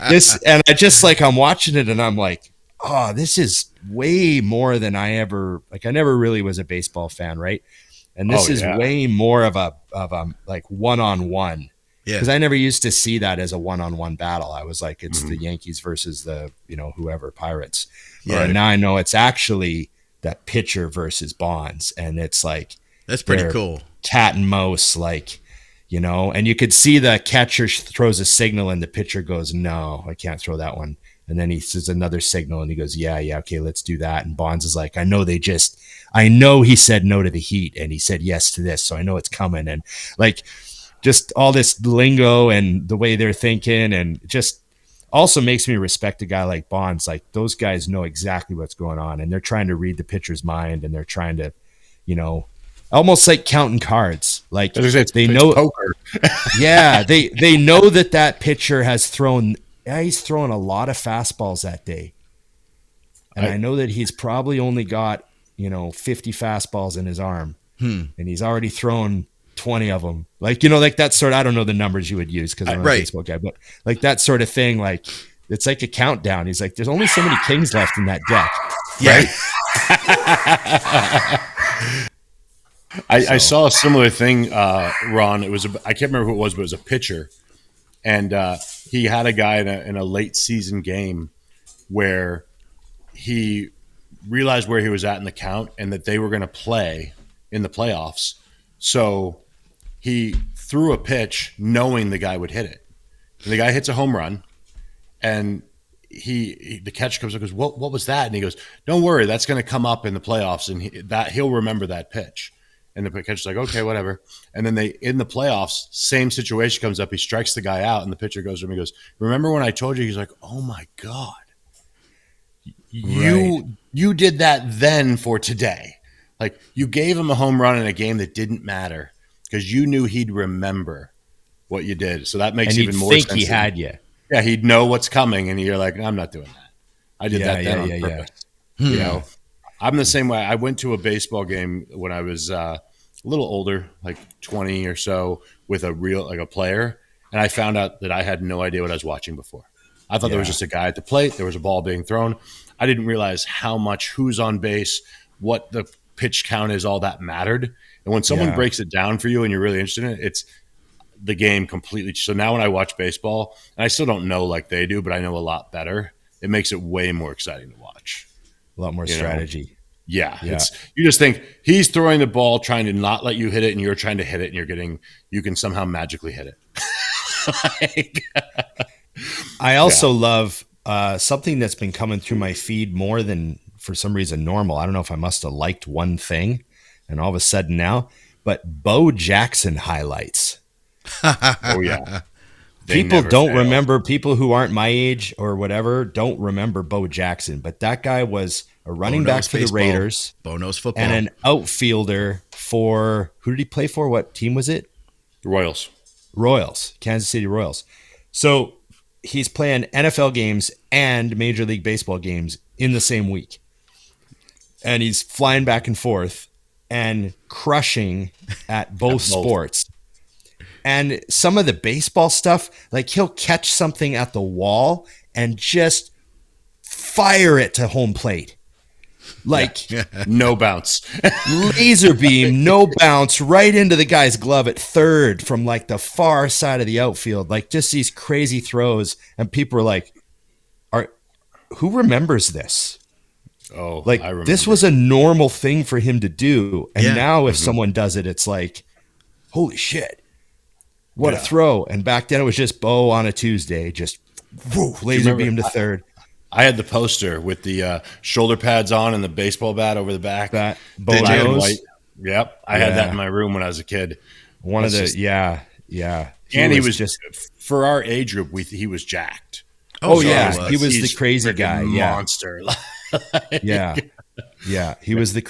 this. And I just like, I'm watching it and I'm like, oh, this is way more than I ever, like, I never really was a baseball fan. Right. And this is way more of a like one-on-one. Yeah. Cause I never used to see that as a one-on-one battle. I was like, it's the Yankees versus the, whoever, Pirates. Yeah. And now I know it's actually that pitcher versus Bonds. And it's like, that's pretty cool. Cat and mouse, like, and you could see the catcher throws a signal and the pitcher goes, no, I can't throw that one. And then he says another signal and he goes, yeah, okay, let's do that. And Bonds is like, I know he said no to the heat and he said yes to this. So I know it's coming. And like, just all this lingo and the way they're thinking, and just also makes me respect a guy like Bonds. Like, those guys know exactly what's going on and they're trying to read the pitcher's mind and they're trying to, almost like counting cards. Like, they know poker. Yeah, they know that pitcher has thrown. Yeah, he's throwing a lot of fastballs that day, and I know that he's probably only got 50 fastballs in his arm, and he's already thrown 20 of them. Like, like that sort of, I don't know the numbers you would use because I'm not a baseball guy, but like that sort of thing. Like, it's like a countdown. He's like, there's only so many kings left in that deck. Yeah. Right? I saw a similar thing, Ron. It was I can't remember who it was, but it was a pitcher, and he had a guy in a late season game where he realized where he was at in the count and that they were going to play in the playoffs. So he threw a pitch knowing the guy would hit it, and the guy hits a home run, and the catcher comes up and goes, what was that? And he goes, don't worry, that's going to come up in the playoffs, and he'll remember that pitch. And the catcher's like, okay, whatever. And then in the playoffs, same situation comes up. He strikes the guy out, and the pitcher goes to him and goes, remember when I told you? He's like, oh my God. You did that then for today. Like, you gave him a home run in a game that didn't matter because you knew he'd remember what you did. So that makes even more sense. He had you. Yeah, he'd know what's coming, and you're like, I'm not doing that. I did that then on purpose. I'm the same way. I went to a baseball game when I was a little older, like 20 or so, with a player, and I found out that I had no idea what I was watching before. I thought there was just a guy at the plate. There was a ball being thrown. I didn't realize how much who's on base, what the pitch count is, all that mattered. And when someone breaks it down for you and you're really interested in it, it's the game completely. So now when I watch baseball, and I still don't know like they do, but I know a lot better, it makes it way more exciting to watch. A lot more strategy. Yeah. You just think he's throwing the ball, trying to not let you hit it, and you're trying to hit it, and you can somehow magically hit it. I also love something that's been coming through my feed more than for some reason normal. I don't know if I must have liked one thing and all of a sudden now, but Bo Jackson highlights. Oh yeah. People don't remember, people who aren't my age or whatever don't remember Bo Jackson, but that guy was a running back for the Raiders. Bo knows football. And an outfielder for, who did he play for? What team was it? The Royals, Kansas City Royals. So he's playing NFL games and Major League Baseball games in the same week. And he's flying back and forth and crushing at both sports. And some of the baseball stuff, like he'll catch something at the wall and just fire it to home plate. Like no bounce, laser beam, no bounce, right into the guy's glove at third from like the far side of the outfield. Like just these crazy throws. And people are like, who remembers this? Oh, like this was a normal thing for him to do. And now if someone does it, it's like, holy shit. What a throw. And back then it was just Bo on a Tuesday, just laser beam to third. I had the poster with the shoulder pads on and the baseball bat over the back. That black and white. Yep. I had that in my room when I was a kid. And He was just, for our age group, he was jacked. Oh, yeah. He was the crazy guy. Monster. He was the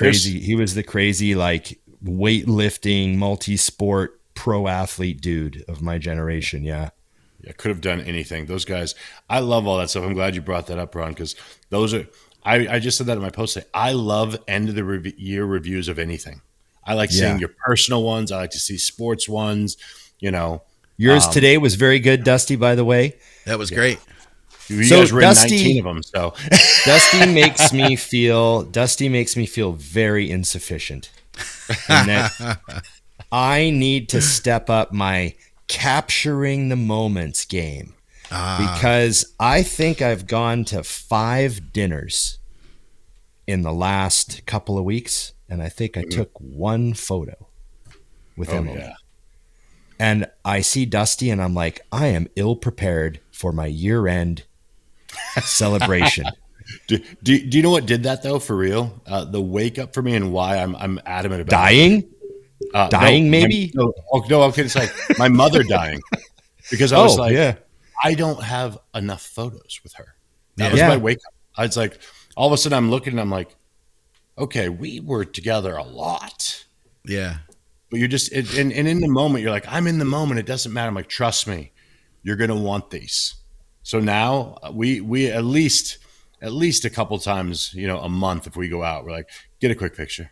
crazy, like weightlifting, multi-sport, pro athlete dude of my generation. Yeah, could have done anything. Those guys, I love all that stuff. I'm glad you brought that up, Ron, because those are. I just said that in my post today. I love end of the year reviews of anything. I like seeing your personal ones. I like to see sports ones. Yours today was very good, Dusty. By the way, that was great. You guys were 19 of them. So Dusty makes me feel very insufficient, and that I need to step up my capturing the moments game because I think I've gone to 5 dinners in the last couple of weeks, and I think I took 1 photo with Emily. Yeah. And I see Dusty, and I'm like, I am ill prepared for my year-end celebration. Do you know what did that though? For real, the wake up for me and why I'm adamant about dying. Dying, maybe? No, okay, it's like my mother dying because I was like, I don't have enough photos with her. That was my wake up. I was like, all of a sudden I'm looking and I'm like, okay, we were together a lot. Yeah. But you're just, and in the moment, you're like, I'm in the moment. It doesn't matter. I'm like, trust me, you're going to want these. So now we at least a couple times, a month, if we go out, we're like, get a quick picture.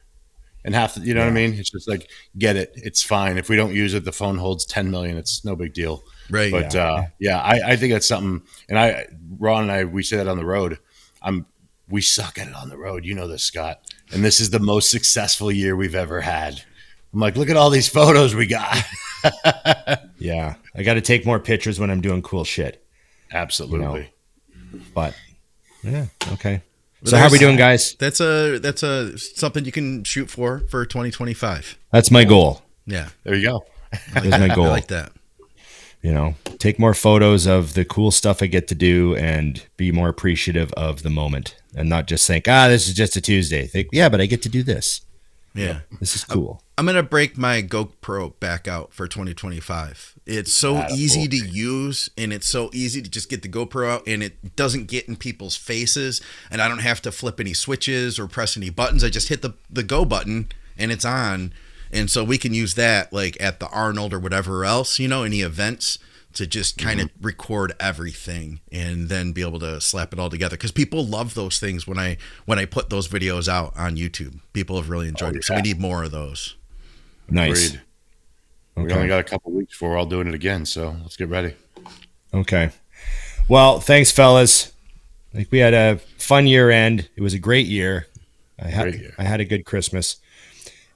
And half, you know what I mean? It's just like, get it. It's fine. If we don't use it, the phone holds 10 million. It's no big deal. Right. But I think that's something. And Ron and I, we say that on the road. We suck at it on the road. You know this, Scott. And this is the most successful year we've ever had. I'm like, look at all these photos we got. Yeah. I got to take more pictures when I'm doing cool shit. Absolutely. But yeah. Okay. So how are we doing, guys? That's a something you can shoot for 2025. That's my goal. Yeah. There you go. That's my goal. I like that. Take more photos of the cool stuff I get to do and be more appreciative of the moment and not just think, this is just a Tuesday. Think, but I get to do this. Yeah. This is cool. I'm going to break my GoPro back out for 2025. It's so easy to use, and it's so easy to just get the GoPro out, and it doesn't get in people's faces, and I don't have to flip any switches or press any buttons. I just hit the go button, and it's on. And so we can use that like at the Arnold or whatever else, any events to just kind of record everything and then be able to slap it all together, because people love those things when I put those videos out on YouTube. People have really enjoyed it, so we need more of those. Nice. Agreed. Okay. We only got a couple of weeks before we're all doing it again, so let's get ready. Okay. Well, thanks, fellas. I think we had a fun year end. It was a great year. I had a good Christmas,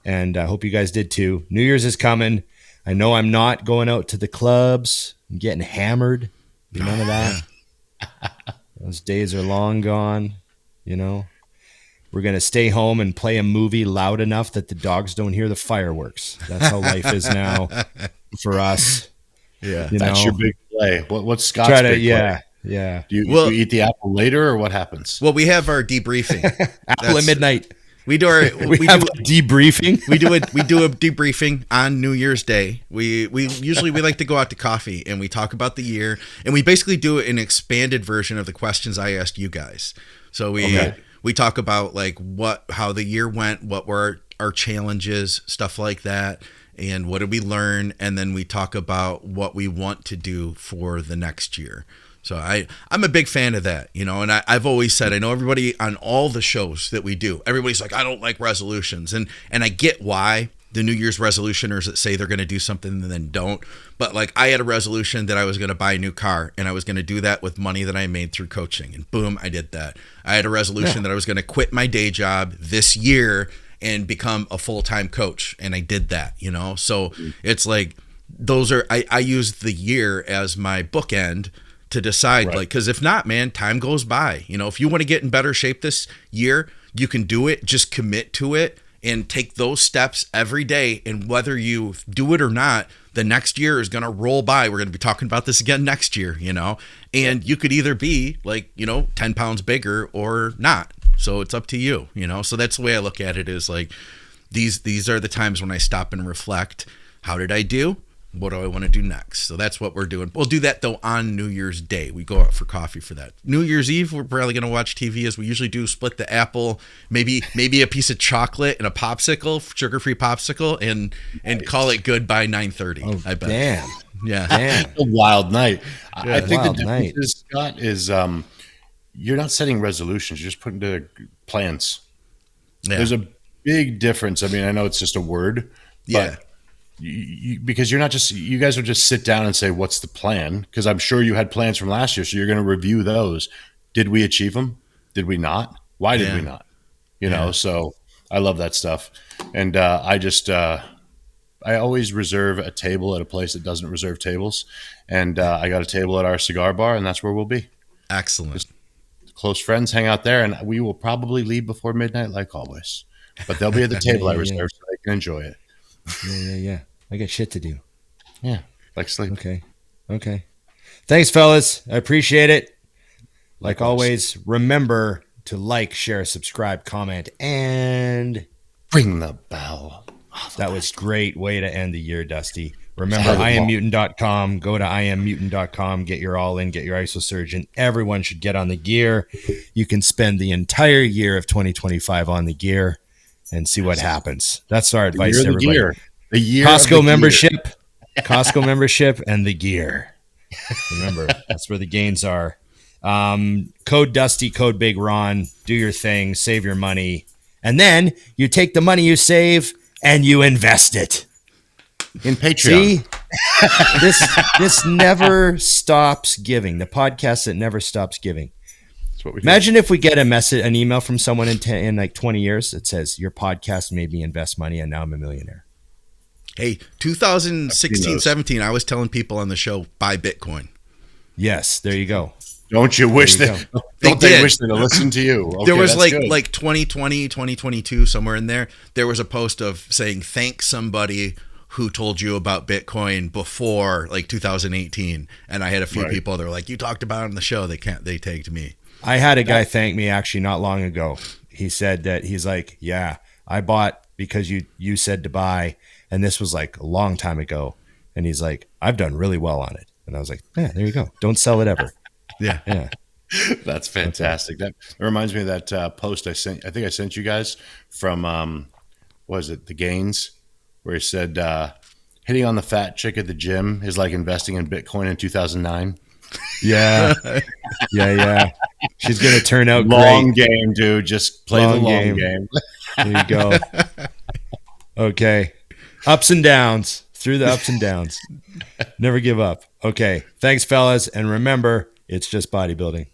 and I hope you guys did too. New Year's is coming. I know I'm not going out to the clubs and getting hammered. None of that. Those days are long gone. You know, we're going to stay home and play a movie loud enough that the dogs don't hear the fireworks. That's how life is now for us. Yeah. That's your big play. What's Scott's big play? Yeah. Do you eat the apple later, or what happens? Well, we have our debriefing. Apple at midnight. We have debriefing. We do a debriefing on New Year's Day. We usually like to go out to coffee and we talk about the year, and we basically do an expanded version of the questions I asked you guys. So we talk about like how the year went, what were our challenges, stuff like that, and what did we learn, and then we talk about what we want to do for the next year. So I'm a big fan of that, you know, and I've always said, I know everybody on all the shows that we do, everybody's like, I don't like resolutions. And I get why the New Year's resolutioners that say they're going to do something and then don't. But like, I had a resolution that I was going to buy a new car, and I was going to do that with money that I made through coaching. And boom, I did that. I had a resolution that I was going to quit my day job this year and become a full-time coach. And I did that, you know? So it's like, I use the year as my bookend to decide, like, because if not, man, time goes by. You know, if you want to get in better shape this year, you can do it. Just commit to it and take those steps every day. And whether you do it or not, the next year is going to roll by. We're going to be talking about this again next year, you know, and you could either be like, you know, 10 pounds bigger or not. So it's up to you, you know? So that's the way I look at it, is like, these are the times when I stop and reflect. How did I do? What do I want to do next? So that's what we're doing. We'll do that though on New Year's Day. We go out for coffee for that. New Year's Eve, we're probably going to watch TV as we usually do. Split the apple, maybe a piece of chocolate and a popsicle, sugar-free popsicle, and call it good by 9:30. Oh, I bet. Damn. Yeah. Damn. A wild night. Yeah, I think the wild difference night. is, Scott, is you're not setting resolutions. You're just putting together plans. Yeah. There's a big difference. I mean, I know it's just a word, but because you're not just, you guys will just sit down and say, what's the plan? Because I'm sure you had plans from last year, so you're going to review those. Did we achieve them? Did we not? Why did we not? You know, so I love that stuff. And I always reserve a table at a place that doesn't reserve tables. And I got a table at our cigar bar, and that's where we'll be. Excellent. Just close friends hang out there, and we will probably leave before midnight like always. But they'll be at the table I reserved so they can enjoy it. Yeah. I got shit to do. Yeah, like sleep. Okay. Thanks, fellas. I appreciate it. Like always, remember to like, share, subscribe, comment, and ring the bell. That was a great way to end the year, Dusty. Remember, IamMutant.com. Go to IamMutant.com. Get your all-in. Get your isosurgeon. Everyone should get on the gear. You can spend the entire year of 2025 on the gear and see what happens. That's our advice to everybody. The year Costco membership, Costco membership, and the gear. Remember, that's where the gains are. Code Dusty, code Big Ron. Do your thing, save your money, and then you take the money you save and you invest it in Patreon. See, this never stops giving. The podcast that never stops giving. That's what we Imagine if we get an email from someone in like 20 years that says your podcast made me invest money and now I'm a millionaire. Hey, 2016, 17, I was telling people on the show, buy Bitcoin. Yes, there you go. Don't you wish that? Don't they wish that to listen to you? Okay, there was like 2020, 2022, somewhere in there. There was a post of saying, thank somebody who told you about Bitcoin before like 2018. And I had a few people that were like, you talked about it on the show. They tagged me. I had a guy thank me actually not long ago. He said that he's like, yeah, I bought because you said to buy. And this was like a long time ago. And he's like, I've done really well on it. And I was like, yeah, there you go. Don't sell it ever. Yeah. That's fantastic. That reminds me of that post I think I sent you guys from, what was it, The Gains, where he said, hitting on the fat chick at the gym is like investing in Bitcoin in 2009. Yeah. Yeah. She's going to turn out long great. Game, dude. Just play the long game. There you go. Okay. Ups and downs. Through the ups and downs. Never give up. Okay. Thanks, fellas. And remember, it's just bodybuilding.